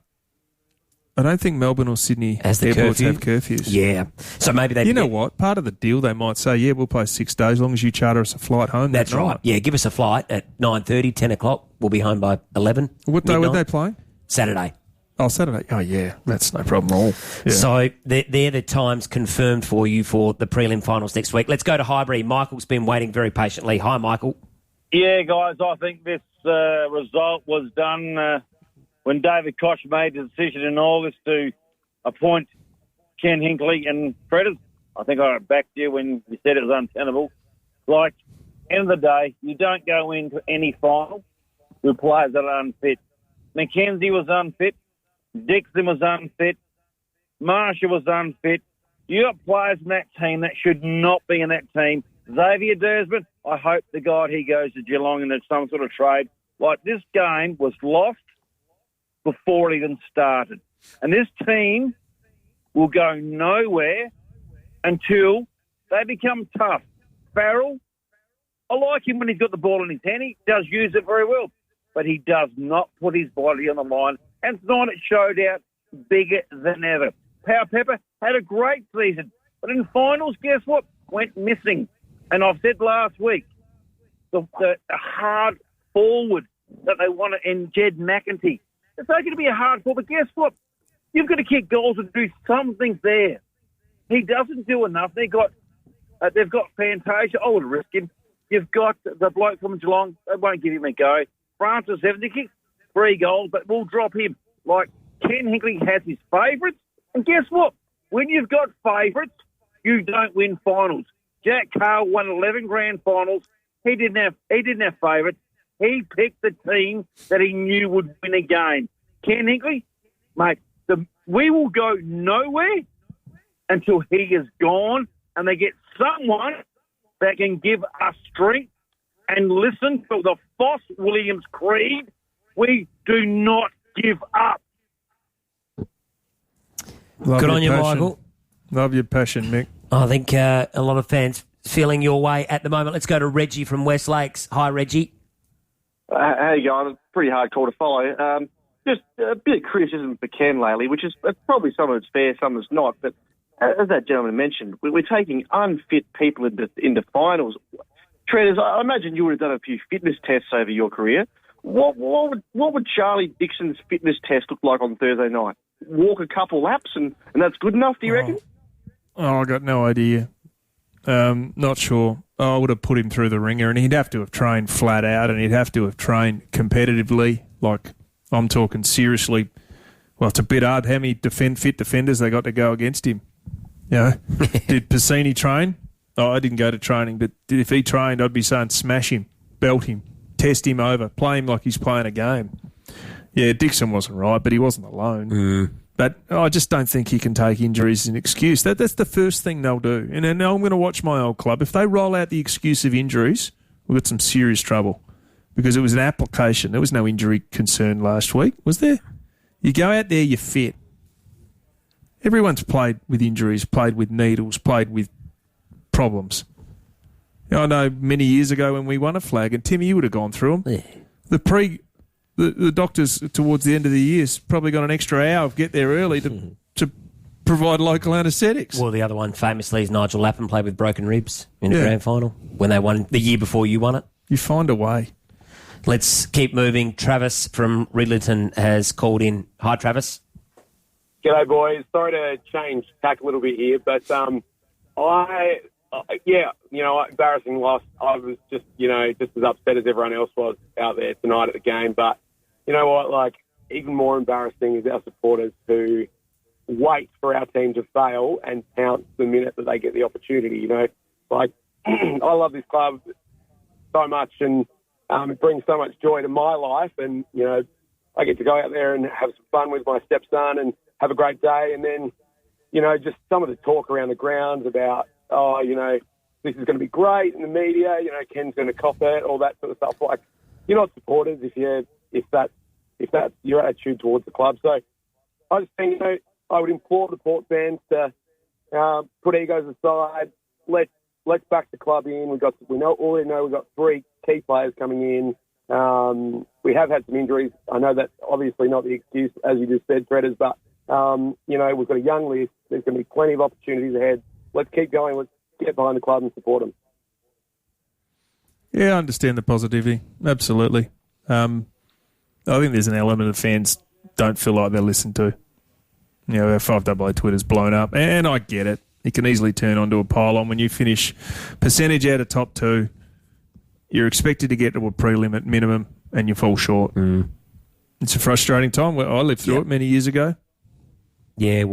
I don't think Melbourne or Sydney As the airports curfew? have curfews. Yeah. So maybe they... You know what? Part of the deal, they might say, yeah, we'll play 6 days as long as you charter us a flight home. That's that right. night. Yeah, give us a flight at 9:30, 10 o'clock. We'll be home by 11. What day midnight. were they playing? Saturday. Oh, Saturday. Oh, yeah. That's no problem at all. Yeah. So they're the times confirmed for you for the prelim finals next week. Let's go to Highbury. Michael's been waiting very patiently. Hi, Michael. Yeah, guys, I think this result was done when David Koch made the decision in August to appoint Ken Hinkley and Predators. I think I backed you when you said it was untenable. Like, end of the day, you don't go into any final with players that are unfit. McKenzie was unfit. Dixon was unfit. Marshall was unfit. You got players in that team that should not be in that team. Xavier Dersman, I hope to God he goes to Geelong in some sort of trade. Like, this game was lost before it even started. And this team will go nowhere until they become tough. Farrell, I like him when he's got the ball in his hand. He does use it very well. But he does not put his body on the line. And tonight it showed out bigger than ever. Power Pepper had a great season. But in finals, guess what? Went missing. And I've said last week, the hard forward that they want in Jed McEntee. It's only going to be a hard forward, but guess what? You've got to kick goals and do something there. He doesn't do enough. They've got Fantasia. I would risk him. You've got the bloke from Geelong. They won't give him a go. Francis Evans, he kicks 3 goals, but we'll drop him. Like, Ken Hinkley has his favourites. And guess what? When you've got favourites, you don't win finals. Jack Carl won 11 grand finals. He didn't have favourites. He picked the team that he knew would win a game. Ken Hinkley, mate, we will go nowhere until he is gone and they get someone that can give us strength and listen to the Foss Williams creed. We do not give up. Good on you, Michael. Love your passion, Mick. I think a lot of fans feeling your way at the moment. Let's go to Reggie from West Lakes. Hi, Reggie. How you going? It's pretty hard call to follow. Just a bit of criticism for Ken lately, which is probably some of it's fair, some of it's not. But as that gentleman mentioned, we're taking unfit people into finals. Treaders, I imagine you would have done a few fitness tests over your career. What would Charlie Dixon's fitness test look like on Thursday night? Walk a couple laps and that's good enough, do you reckon? Oh, I got no idea. Not sure. I would have put him through the ringer and he'd have to have trained flat out and he'd have to have trained competitively. Like, I'm talking seriously. Well, it's a bit hard how many fit defenders they got to go against him. You know, did Piscini train? Oh, I didn't go to training, but if he trained, I'd be saying smash him, belt him, test him over, play him like he's playing a game. Yeah, Dixon wasn't right, but he wasn't alone. But I just don't think he can take injuries as an excuse. That's the first thing they'll do. And then I'm going to watch my old club. If they roll out the excuse of injuries, we've got some serious trouble because it was an application. There was no injury concern last week, was there? You go out there, you're fit. Everyone's played with injuries, played with needles, played with problems. I know many years ago when we won a flag, and Timmy, you would have gone through them. Yeah. The doctors towards the end of the year probably got an extra hour of get there early to provide local anaesthetics. Well, the other one famously is Nigel Lappin played with broken ribs in the grand final when they won the year before you won it. You find a way. Let's keep moving. Travis from Ridleyton has called in. Hi, Travis. G'day, boys. Sorry to change tack a little bit here, but embarrassing loss. I was just as upset as everyone else was out there tonight at the game. But you know what? Like, even more embarrassing is our supporters who wait for our team to fail and pounce the minute that they get the opportunity. You know, like I love this club so much, and it brings so much joy to my life. And you know, I get to go out there and have some fun with my stepson and have a great day. And then, you know, just some of the talk around the grounds about, this is going to be great in the media, Ken's going to cop it, all that sort of stuff. Like, you're not supporters if that's your attitude towards the club. So I just think, I would implore the Port fans to put egos aside. Let's back the club in. We already know we've got 3 key players coming in. We have had some injuries. I know that's obviously not the excuse, as you just said, Predators, but We've got a young list. There's going to be plenty of opportunities ahead. Let's keep going. Let's get behind the club and support them. Yeah, I understand the positivity. Absolutely. I think there's an element of fans don't feel like they're listened to. Our 5AA Twitter's blown up, and I get it. It can easily turn onto a pile-on when you finish percentage out of top 2. You're expected to get to a prelim at minimum, and you fall short. It's a frustrating time. I lived through it many years ago. Yeah,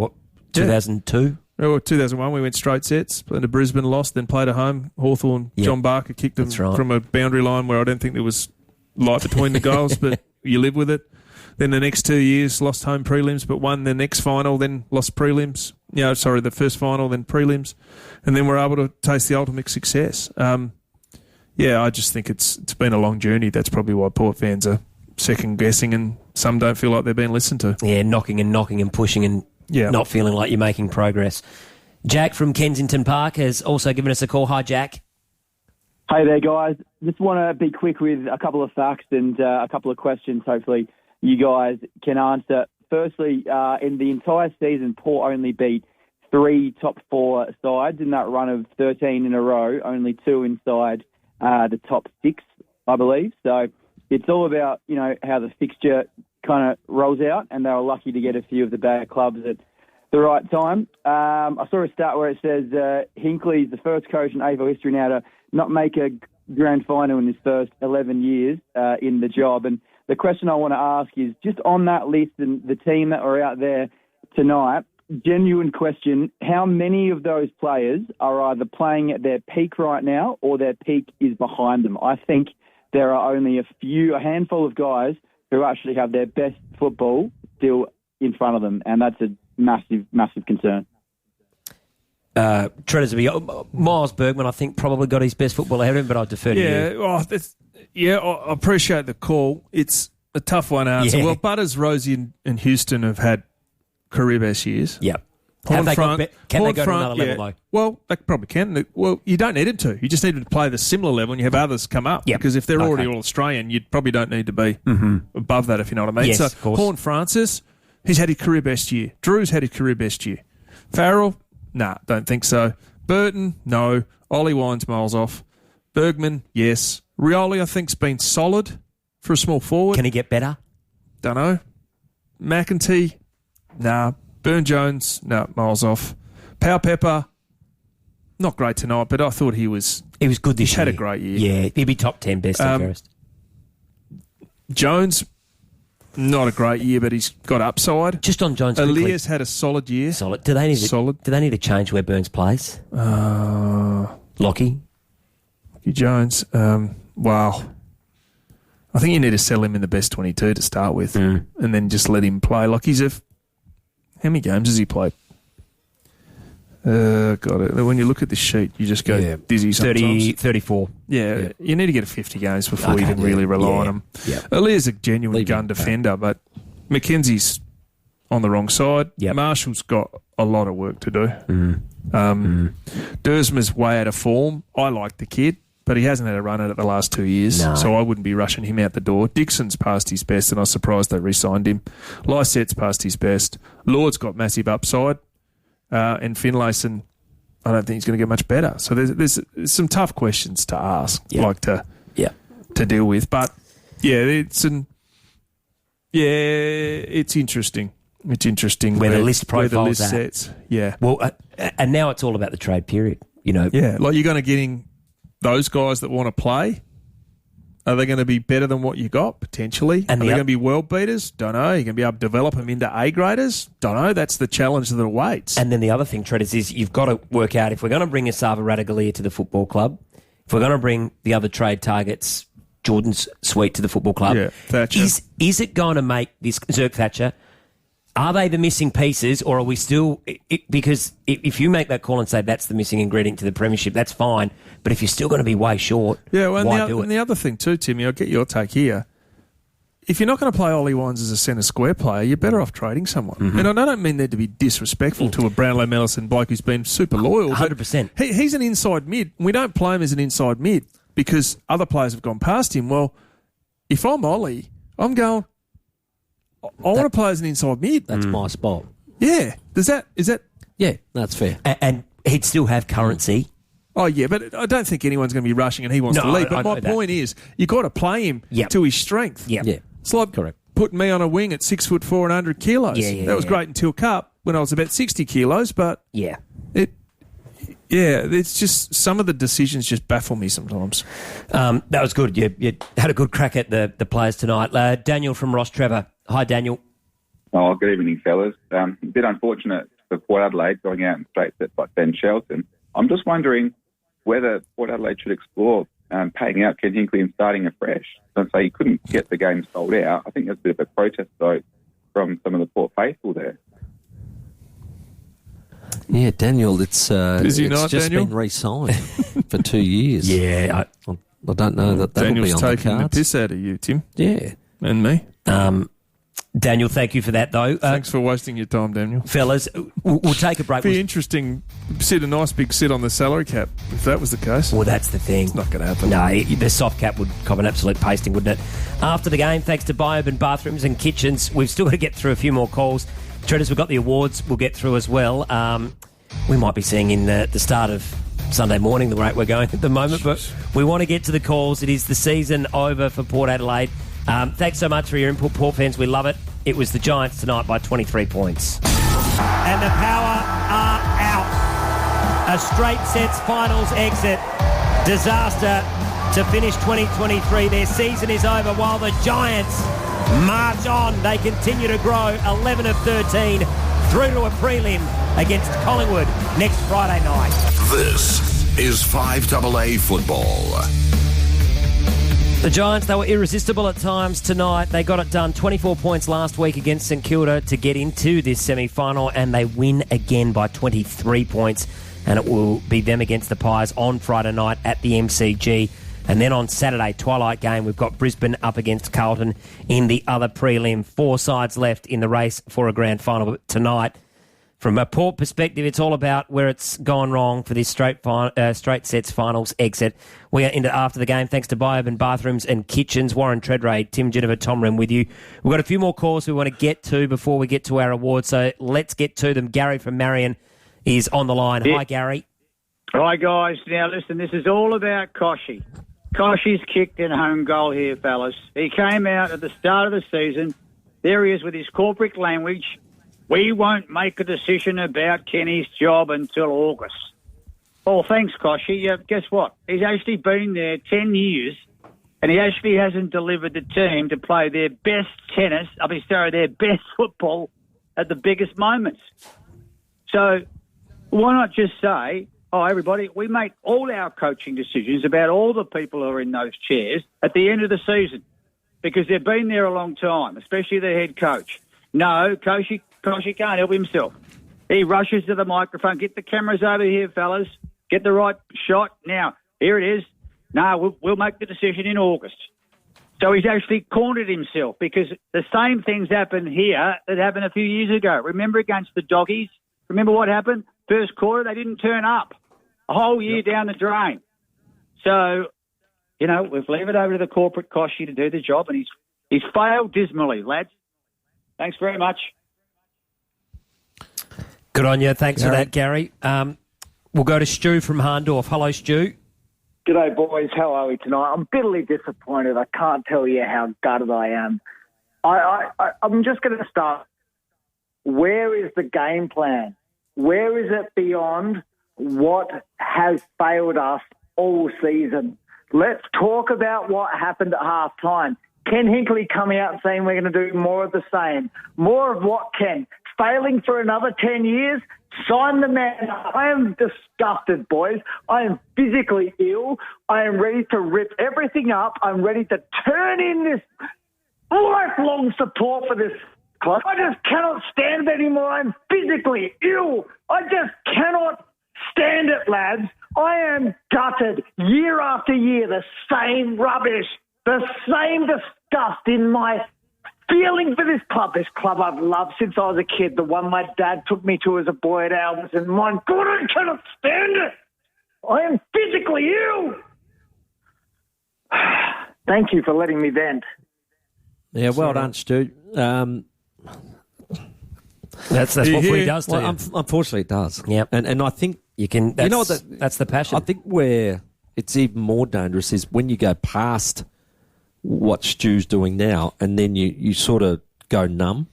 2002? Well, 2001, we went straight sets, played to Brisbane, lost, then played at home. Hawthorn, John Barker kicked them from a boundary line where I don't think there was light between the goals, but you live with it. Then the next 2 years, lost home prelims, but won the next final, then lost prelims. The first final, then prelims. And then we're able to taste the ultimate success. I just think it's been a long journey. That's probably why Port fans are second-guessing and some don't feel like they're being listened to. Yeah, knocking and pushing and not feeling like you're making progress. Jack from Kensington Park has also given us a call. Hi, Jack. Hey there, guys. Just want to be quick with a couple of facts and a couple of questions, hopefully you guys can answer. Firstly, in the entire season, Port only beat 3 top 4 sides in that run of 13 in a row, only 2 inside the top 6, I believe. So it's all about, how the fixture kind of rolls out, and they were lucky to get a few of the bad clubs at the right time. I saw a stat where it says Hinkley's the first coach in AFL history now to not make a grand final in his first 11 years in the job. And the question I want to ask is, just on that list and the team that were out there tonight, genuine question, how many of those players are either playing at their peak right now or their peak is behind them? I think there are only a handful of guys who actually have their best football still in front of them, and that's a massive, massive concern. Miles Bergman, I think, probably got his best football ahead of him, but I'll defer to you. I appreciate the call. It's a tough one to answer. Well, Butters, Rosie and Houston have had career best years. Yep. Can they go to another level, though? Well, they probably can. Well, you don't need them to. You just need to play the similar level and you have others come up. Yep. Because if they're already all Australian, you probably don't need to be above that, if you know what I mean. Yes, so of course. Horn Francis, he's had his career best year. Drew's had his career best year. Farrell, nah, don't think so. Burton, no. Ollie Wines miles off. Bergman, yes. Rioli, I think, has been solid for a small forward. Can he get better? Don't know. McEntee, nah. Burn-Jones, no, miles off. Power Pepper, not great tonight, but I thought he was good this year. He's had a great year. Yeah, he'd be top 10 best and fairest. Jones, not a great year, but he's got upside. Just on Jones, Elias had a solid year. Solid. Do they need to change where Burns plays? Lockie Jones. Wow. I think you need to sell him in the best 22 to start with, and then just let him play. Like how many games has he played? Got it. When you look at this sheet, you just go dizzy sometimes. 34. Yeah, you need to get to 50 games before you can really rely on him. Yeah. Elia's a genuine gun defender, but Mackenzie's on the wrong side. Yep. Marshall's got a lot of work to do. Dersma's way out of form. I like the kid, but he hasn't had a run at it the last 2 years, so I wouldn't be rushing him out the door. Dixon's past his best, and I was surprised they re-signed him. Lysette's past his best. Lord's got massive upside, and Finlayson, I don't think he's going to get much better. So there's some tough questions to ask, to deal with. But it's interesting. It's interesting where the list profiles sets. Yeah. Well, and now it's all about the trade period. Yeah, like you're going to get in those guys that want to play. Are they going to be better than what you got, potentially? And are they going to be world beaters? Don't know. You're going to be able to develop them into A-graders? Don't know. That's the challenge that awaits. And then the other thing, Treaders, is you've got to work out, if we're going to bring Asava Radaglia to the football club, if we're going to bring the other trade targets, Jordan's Sweet, to the football club, Thatcher. Is it going to make this Zerk Thatcher? Are they the missing pieces, or are we still... because if you make that call and say that's the missing ingredient to the premiership, that's fine. But if you're still going to be way short, why do it? And the other thing too, Timmy, I'll get your take here. If you're not going to play Ollie Wines as a centre square player, you're better off trading someone. And I don't mean that to be disrespectful to a Brownlow Mellison bloke who's been super loyal. 100%. He's an inside mid. We don't play him as an inside mid because other players have gone past him. Well, if I'm Ollie, I'm going... I want to play as an inside mid. That's my spot. Yeah. Is that? Yeah, that's fair. And he'd still have currency. Oh, yeah, but I don't think anyone's going to be rushing and he wants to leave. But my point is, you've got to play him to his strength. Yeah. It's like putting me on a wing at 6'4" and 100 kilos. That was great until Cup when I was about 60 kilos, but it's just some of the decisions just baffle me sometimes. That was good. You had a good crack at the players tonight. Daniel from Ross Trevor. Hi, Daniel. Oh, good evening, fellas. A bit unfortunate for Port Adelaide going out in straight sets like Ben Shelton. I'm just wondering whether Port Adelaide should explore paying out Ken Hinkley and starting afresh. Don't say he couldn't get the game sold out. I think there's a bit of a protest vote from some of the Port faithful there. Yeah, Daniel, it's just Daniel? been re-signed for 2 years. Yeah. I don't know that'll Daniel's be on the cards. taking the piss out of you, Tim. Yeah. And me. Daniel, thank you for that, though. Thanks for wasting your time, Daniel. Fellas, we'll take a break. Be interesting. Sit a nice big sit on the salary cap if that was the case. Well, that's the thing. It's not going to happen. No, the soft cap would cop an absolute pasting, wouldn't it? After the game, thanks to Bioban Bathrooms and Kitchens, we've still got to get through a few more calls. Treaders, we've got the awards we'll get through as well. We might be seeing in the start of Sunday morning the rate we're going at the moment, but we want to get to the calls. It is the season over for Port Adelaide. Thanks so much for your input, Port fans. We love it. It was the Giants tonight by 23 points. And the Power are out. A straight sets finals exit. Disaster to finish 2023. Their season is over while the Giants march on. They continue to grow. 11 of 13 through to a prelim against Collingwood next Friday night. This is Fiveaa football. The Giants, they were irresistible at times tonight. They got it done. 24 points last week against St Kilda to get into this semi-final, and they win again by 23 points. And it will be them against the Pies on Friday night at the MCG. And then on Saturday, twilight game, we've got Brisbane up against Carlton in the other prelim. 4 sides left in the race for a grand final. But tonight, from a Port perspective, it's all about where it's gone wrong for this straight sets finals exit. We are into after the game, thanks to Bioban Bathrooms and Kitchens. Warren Treadrade, Tim Jennifer, Tom Rim with you. We've got a few more calls we want to get to before we get to our awards, so let's get to them. Gary from Marion is on the line. Yeah. Hi, Gary. Hi, guys. Now, listen, this is all about Koshy. Koshy's kicked in home goal here, fellas. He came out at the start of the season. There he is with his corporate language. We won't make a decision about Kenny's job until August. Well, thanks, Koshy. Guess what? He's actually been there 10 years, and he actually hasn't delivered the team to play their best their best football at the biggest moments. So why not just say, everybody, we make all our coaching decisions about all the people who are in those chairs at the end of the season, because they've been there a long time, especially the head coach. No, Koshy can't help himself. He rushes to the microphone. Get the cameras over here, fellas. Get the right shot. Now, here it is. No, we'll make the decision in August. So he's actually cornered himself, because the same things happened here that happened a few years ago. Remember against the Doggies? Remember what happened? First quarter, they didn't turn up. A whole year down the drain. So, we've leave it over to the corporate Koshy to do the job, and he's failed dismally, lads. Thanks very much. Good on you. Thanks for that, Gary. We'll go to Stu from Harndorf. Hello, Stu. G'day, boys. How are we tonight? I'm bitterly disappointed. I can't tell you how gutted I am. I'm just going to start. Where is the game plan? Where is it beyond what has failed us all season? Let's talk about what happened at half-time. Ken Hinkley coming out and saying we're going to do more of the same. More of what, Ken? Failing for another 10 years? Sign the man. I am disgusted, boys. I am physically ill. I am ready to rip everything up. I'm ready to turn in this lifelong support for this club. I just cannot stand it anymore. I'm physically ill. I just cannot stand it, lads. I am gutted year after year. The same rubbish, the same disgust in my feeling for this club I've loved since I was a kid, the one my dad took me to as a boy at Albans, and my God, I cannot stand it. I am physically ill. Thank you for letting me vent. Yeah, well done, Stu. That's what footy does to Well, you. unfortunately, it does. Yep. And I think You can. That's, you know what that's the passion. I think where it's even more dangerous is when you go past what Stu's doing now, and then you sort of go numb,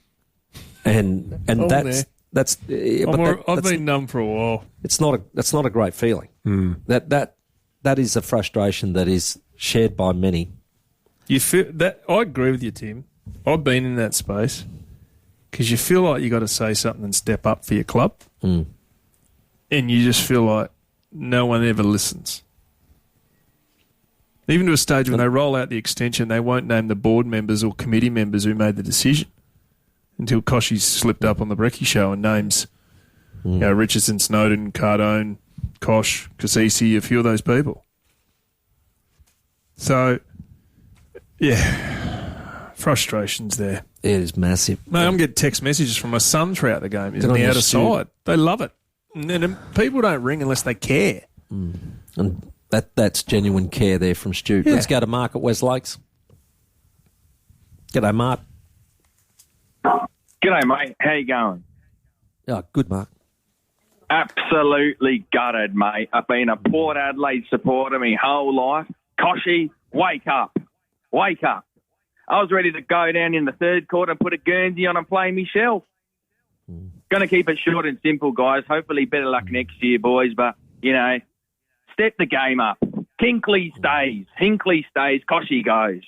and that's. I've been numb for a while. That's not a great feeling. That is a frustration that is shared by many. You feel that? I agree with you, Tim. I've been in that space because you feel like you got to say something and step up for your club, and you just feel like no one ever listens. Even to a stage when they roll out the extension, they won't name the board members or committee members who made the decision until Koshy slipped up on the Brekkie show and names Richardson, Snowden, Cardone, Kosh, Kasisi, a few of those people. So, yeah, frustration's there. It is massive. Mate, I'm getting text messages from my son throughout the game. He's Good on on the you, outer Stu. side. They love it. And then people don't ring unless they care. And that's genuine care there from Stu. Yeah. Let's go to Mark at West Lakes. G'day, Mark. G'day, mate. How you going? Oh, good, Mark. Absolutely gutted, mate. I've been a Port Adelaide supporter my whole life. Koshy, wake up. Wake up. I was ready to go down in the third quarter, put a Guernsey on and play myself. Going to keep it short and simple, guys. Hopefully better luck next year, boys. But, step the game up. Hinkley stays. Koshy goes.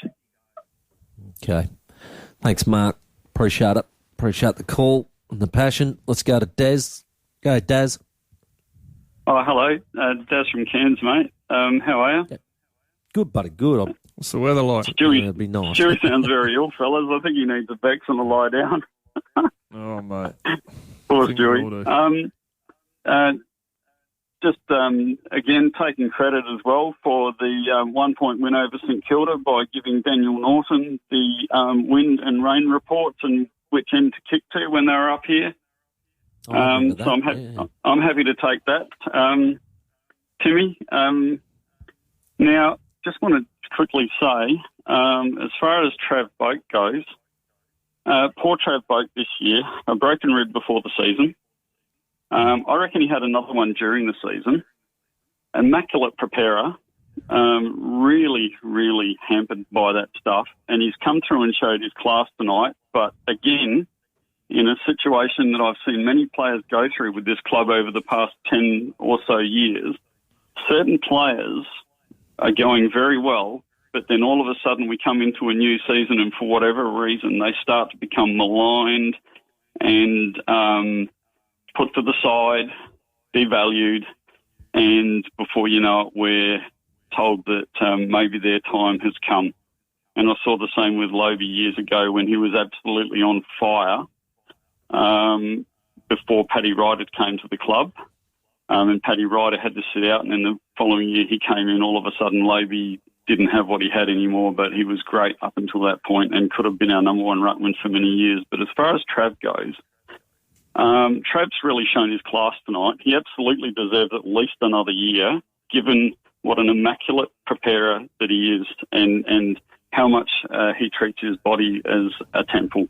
Okay. Thanks, Mark. Appreciate it. Appreciate the call and the passion. Let's go to Daz. Go, Daz. Oh, hello. Daz from Cairns, mate. How are you? Good, buddy. Good. What's the weather like? It'd be nice. Stewie sounds very ill, fellas. I think he needs a Bex and a lie down. Oh, mate. Poor Think we all Stewie. Again, taking credit as well for the 1 point win over St Kilda by giving Daniel Norton the wind and rain reports and which end to kick to when they were up here. So I'm happy to take that. Timmy, now, just want to quickly say, as far as Trav Boak goes, poor Trav Boak this year, a broken rib before the season. I reckon he had another one during the season. Immaculate preparer, really, really hampered by that stuff. And he's come through and showed his class tonight. But again, in a situation that I've seen many players go through with this club over the past 10 or so years, certain players are going very well, but then all of a sudden we come into a new season and for whatever reason they start to become maligned and put to the side, devalued, and before you know it, we're told that maybe their time has come. And I saw the same with Lobie years ago when he was absolutely on fire before Paddy Ryder came to the club. And Paddy Ryder had to sit out, and then the following year he came in. All of a sudden, Lobie didn't have what he had anymore, but he was great up until that point and could have been our number one ruckman for many years. But as far as Trav goes, Trav's really shown his class tonight. He absolutely deserves at least another year, given what an immaculate preparer that he is and how much he treats his body as a temple.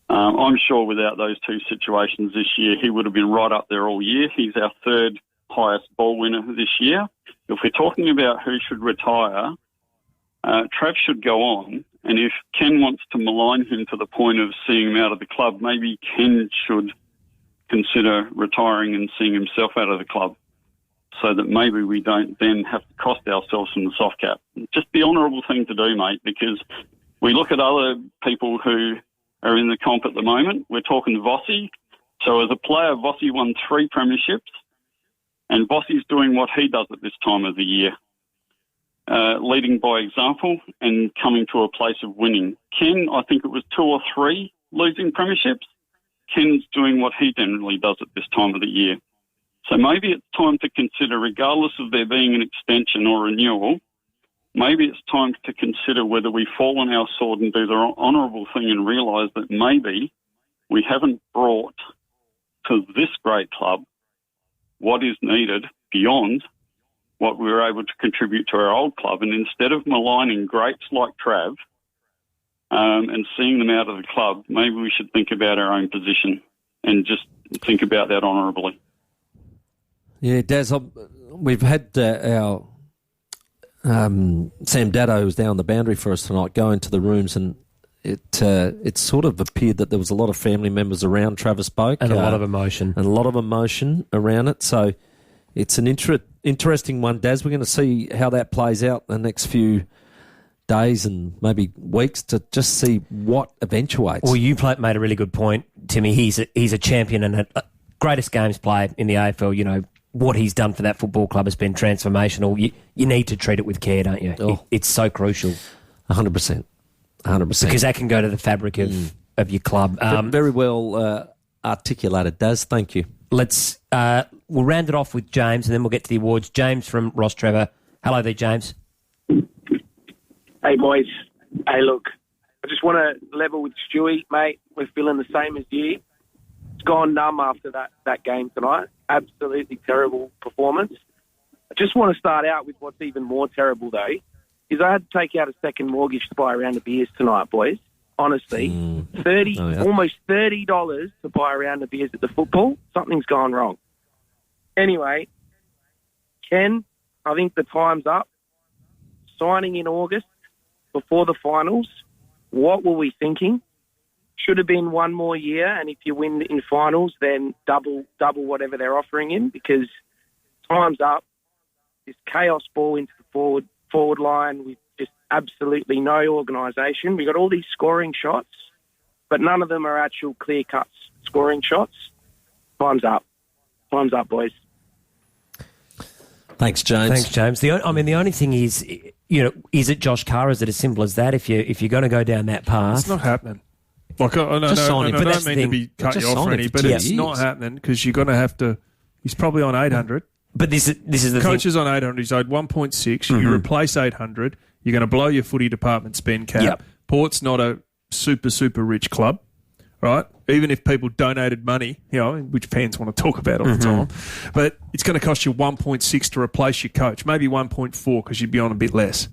I'm sure without those two situations this year, he would have been right up there all year. He's our third highest ball winner this year. If we're talking about who should retire, Trav should go on. And if Ken wants to malign him to the point of seeing him out of the club, maybe Ken should consider retiring and seeing himself out of the club so that maybe we don't then have to cost ourselves from the soft cap. Just the honourable thing to do, mate, because we look at other people who are in the comp at the moment. We're talking Vossi. So as a player, Vossi won 3 premierships, and Vossi's doing what he does at this time of the year, leading by example and coming to a place of winning. Ken, I think it was 2 or 3 losing premierships. Ken's doing what he generally does at this time of the year. So maybe it's time to consider, regardless of there being an extension or renewal, maybe it's time to consider whether we fall on our sword and do the honourable thing and realise that maybe we haven't brought to this great club what is needed beyond what we were able to contribute to our old club. And instead of maligning greats like Trav and seeing them out of the club, maybe we should think about our own position. and just think about that honourably. Yeah, Daz, we've had our Sam Daddo, who's down the boundary for us tonight, go into the rooms, and it sort of appeared that there was a lot of family members around Travis Boak. And a lot of emotion. And a lot of emotion around it. So it's an interesting one, Daz. We're going to see how that plays out the next few days and maybe weeks to just see what eventuates. Well, you made a really good point, Timmy. He's a champion and a greatest games player in the AFL. You know, what he's done for that football club has been transformational. You need to treat it with care, don't you? Oh. It's so crucial. 100%. 100%. Because that can go to the fabric of your club. Very well articulated, Daz. Thank you. We'll round it off with James and then we'll get to the awards. James from Ross Trevor. Hello there, James. Hey, boys. Hey, look, I just want to level with Stewie, mate. We're feeling the same as you. It's gone numb after that game tonight. Absolutely terrible performance. I just want to start out with what's even more terrible, though, is I had to take out a second mortgage to buy a round of beers tonight, boys. Honestly, almost $30 to buy a round of beers at the football. Something's gone wrong. Anyway, Ken, I think the time's up. Signing in August before the finals, what were we thinking? Should have been one more year, and if you win in finals, then double whatever they're offering him, because time's up. This chaos ball into the forward line with just absolutely no organisation. We got all these scoring shots, but none of them are actual clear-cut scoring shots. Time's up. Time's up, boys. Thanks, James. The only thing is, is it Josh Carr? Is it as simple as that? If you're going to go down that path, it's not happening. Like, I don't mean to be cut you off, Rennie, but it's not happening because you're going to have to. He's probably on 800. But this is the coach thing. is on 800. He's owed 1.6. You replace 800. You're going to blow your footy department spend cap. Yep. Port's not a super rich club, right? Even if people donated money, which fans want to talk about all the time, but it's going to cost you 1.6 to replace your coach, maybe 1.4 because you'd be on a bit less.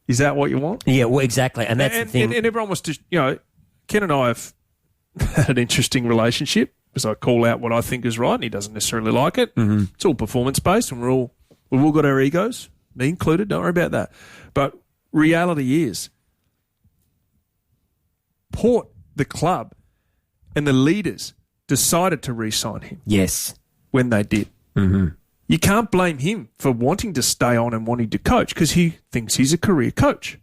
Is that what you want? Yeah, well, exactly, and that's the thing. And everyone wants to, Ken and I have had an interesting relationship because I call out what I think is right, and he doesn't necessarily like it. It's all performance based, and we've all got our egos, me included. Don't worry about that. But reality is, Port, the club, and the leaders decided to re-sign him. Yes, when they did. You can't blame him for wanting to stay on and wanting to coach because he thinks he's a career coach.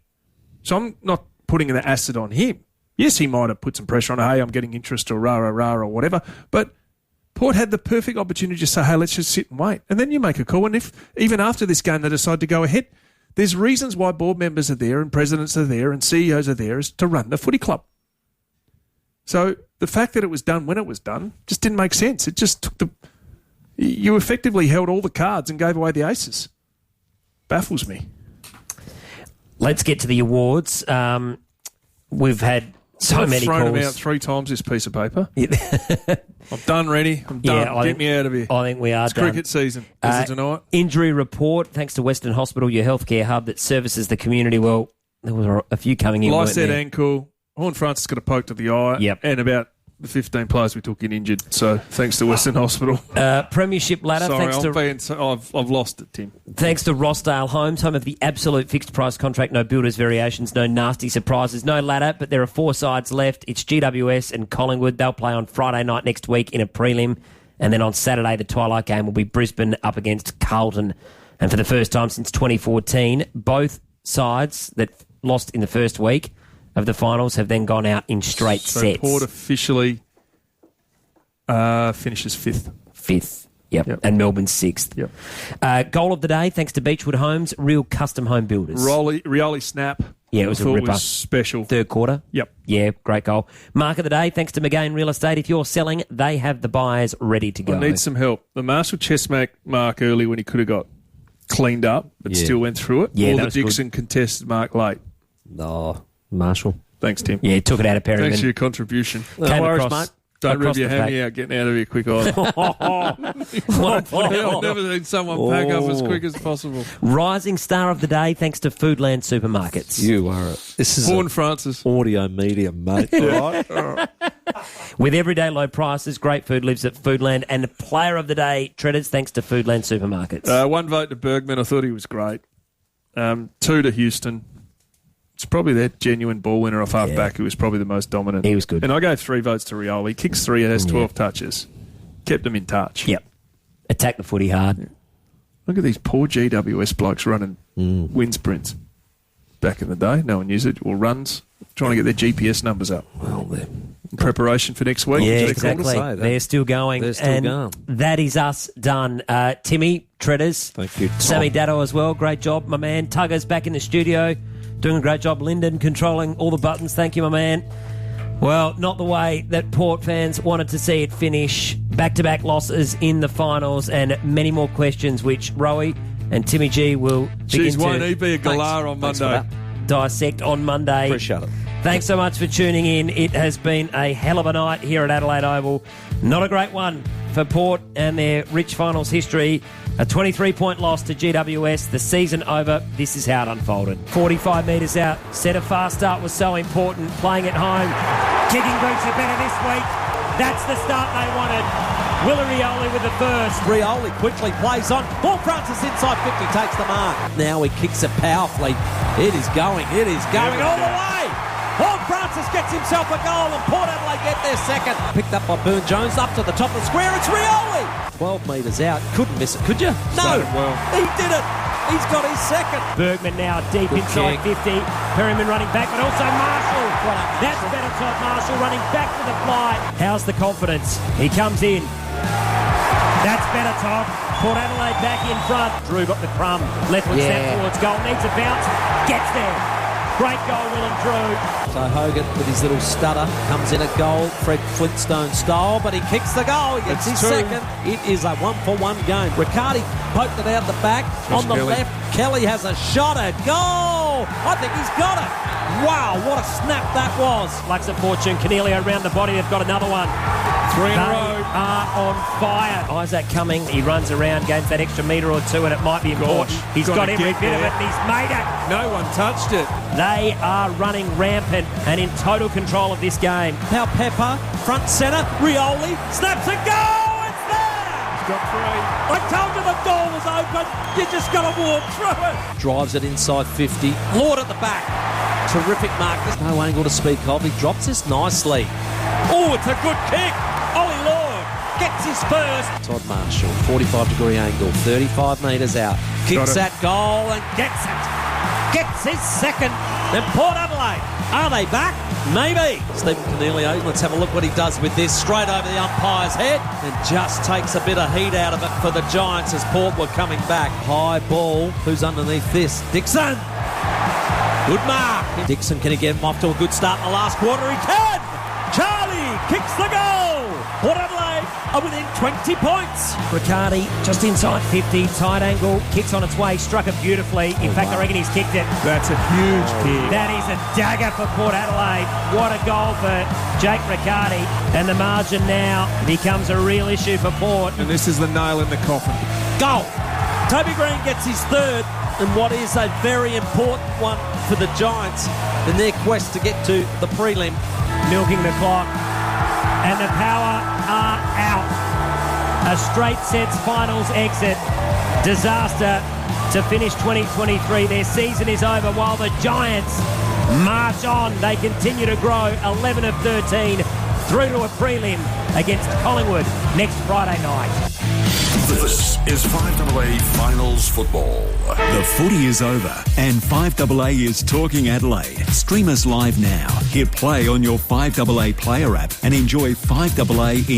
So I'm not putting the acid on him. Yes, he might have put some pressure on, hey, I'm getting interest or rah, or whatever. But Port had the perfect opportunity to say, hey, let's just sit and wait. And then you make a call. And if even after this game they decide to go ahead, there's reasons why board members are there and presidents are there and CEOs are there is to run the footy club. So the fact that it was done when it was done just didn't make sense. It just took you effectively held all the cards and gave away the aces. Baffles me. Let's get to the awards. We've had so many calls. I've thrown them out 3 times, this piece of paper. I'm done, Rennie. I'm done. Get me out of here. I think we are it's done. Cricket season. Is it tonight? Injury report, thanks to Western Hospital, your healthcare hub that services the community. Well, there were a few coming in. Lyset ankle. Horn Francis got a poke to the eye. Yep. And about the 15 players we took in injured. So thanks to Western Hospital. Premiership ladder. I've lost it, Tim. Thanks to Rossdale Homes, home of the absolute fixed price contract, no builders variations, no nasty surprises, no ladder. But there are 4 sides left. It's GWS and Collingwood. They'll play on Friday night next week in a prelim, and then on Saturday the twilight game will be Brisbane up against Carlton. And for the first time since 2014, both sides that lost in the first week of the finals have then gone out in straight sets. Port officially finishes 5th. 5th, yep. And Melbourne 6th. Yep. Goal of the day, thanks to Beechwood Homes, real custom home builders. Rioli snap. Yeah, it was a ripper. It was special. Third quarter. Yep. Yeah, great goal. Mark of the day, thanks to McGain Real Estate. If you're selling, they have the buyers ready to go. I need some help. The Marshall Chestmack mark early when he could have got cleaned up, but still went through it. Yeah, or the Dixon contested mark late. Oh, Marshall. Thanks, Tim. Yeah, took it out of Perryman. Thanks for your contribution. No worries, mate. Don't rip your hammy out getting out of here quick either. I've never seen someone pack up as quick as possible. Rising star of the day, thanks to Foodland Supermarkets. You are this is Horn Francis. Audio medium, mate. All right. With everyday low prices, great food lives at Foodland. And the player of the day, Treaders, thanks to Foodland Supermarkets. 1 vote to Bergman. I thought he was great. 2 to Houston. It's probably their genuine ball winner off half-back who was probably the most dominant. He was good. And I gave 3 votes to Rioli. He kicks 3, has 12 touches. Kept them in touch. Yep. Attack the footy hard. Look at these poor GWS blokes running wind sprints. Back in the day, no one used it. Or runs, trying to get their GPS numbers up. Well, they're in preparation for next week. Yeah, exactly. They're still going. They're still going. That is us done. Timmy, Treaders. Thank you, Tom. Sammy Datto as well. Great job, my man. Tugger's back in the studio. Doing a great job. Lyndon controlling all the buttons. Thank you, my man. Well, not the way that Port fans wanted to see it finish. Back-to-back losses in the finals and many more questions, which Rowie and Timmy G will begin won't to he be a galah on Monday? Dissect on Monday. Appreciate it. Thanks so much for tuning in. It has been a hell of a night here at Adelaide Oval. Not a great one for Port and their rich finals history. A 23-point loss to GWS. The season over. This is how it unfolded. 45 metres out. Set a fast start was so important. Playing at home. Kicking boots are better this week. That's the start they wanted. Willa Rioli with the first. Rioli quickly plays on. Paul Francis inside 50 takes the mark. Now he kicks it powerfully. It is going all the way. Paul Francis gets himself a goal and Port Adelaide get their second. Picked up by Burn Jones up to the top of the square. It's Rioli. 12 metres out. Couldn't miss it, could you? No. He did it. He's got his second. Bergman now deep Good inside kick. 50. Perryman running back, but also Marshall. That's better Todd Marshall running back to the fly. How's the confidence? He comes in. That's better, Todd. Port Adelaide back in front. Drew got the crumb. Leftward step towards goal. Needs a bounce. Gets there. Great goal, Willem Drew. So Hogan with his little stutter comes in at goal, Fred Flintstone style, but he kicks the goal. He gets his second. It is a 1-for-1 game. Riccardi poked it out the back. On the left, Kelly has a shot at goal. I think he's got it. Wow, what a snap that was. Lux of Fortune, Cornelio around the body. They've got another one. 3 in a They row. are on fire. Isaac Cumming, he runs around, gains that extra metre or two, and it might be important. He's got every bit of it, and he's made it. No one touched it. They are running rampant and in total control of this game. Now Pepper, front centre, Rioli, snaps a goal. It's there. He's got 3. I told you the door was open. You just got to walk through it. Drives it inside 50. Lord at the back. Terrific mark. There's no angle to speak of. He drops this nicely. Oh, it's a good kick. Ollie Lord gets his first. Todd Marshall, 45-degree angle, 35 metres out. Kicks that goal and gets it. Gets his second. Then Port Adelaide. Are they back? Maybe. Stephen Cornelio, let's have a look what he does with this. Straight over the umpire's head and just takes a bit of heat out of it for the Giants as Port were coming back. High ball. Who's underneath this? Dixon. Good mark. Dixon, can he get him off to a good start in the last quarter? He can. Charlie kicks the goal. Port Adelaide are within 20 points. Riccardi just inside 50, tight angle, kicks on its way, struck it beautifully. In fact, I reckon he's kicked it. That's a huge kick. That is a dagger for Port Adelaide. What a goal for Jake Riccardi. And the margin now becomes a real issue for Port. And this is the nail in the coffin. Goal. Toby Green gets his third, and what is a very important one for the Giants in their quest to get to the prelim. Milking the clock. And the Power are out. A straight sets finals exit. Disaster to finish 2023. Their season is over while the Giants march on. They continue to grow 11 of 13 through to a prelim against Collingwood next Friday night. This is Fiveaa Finals Football. The footy is over and Fiveaa is talking Adelaide. Stream us live now. Hit play on your Fiveaa player app and enjoy Fiveaa in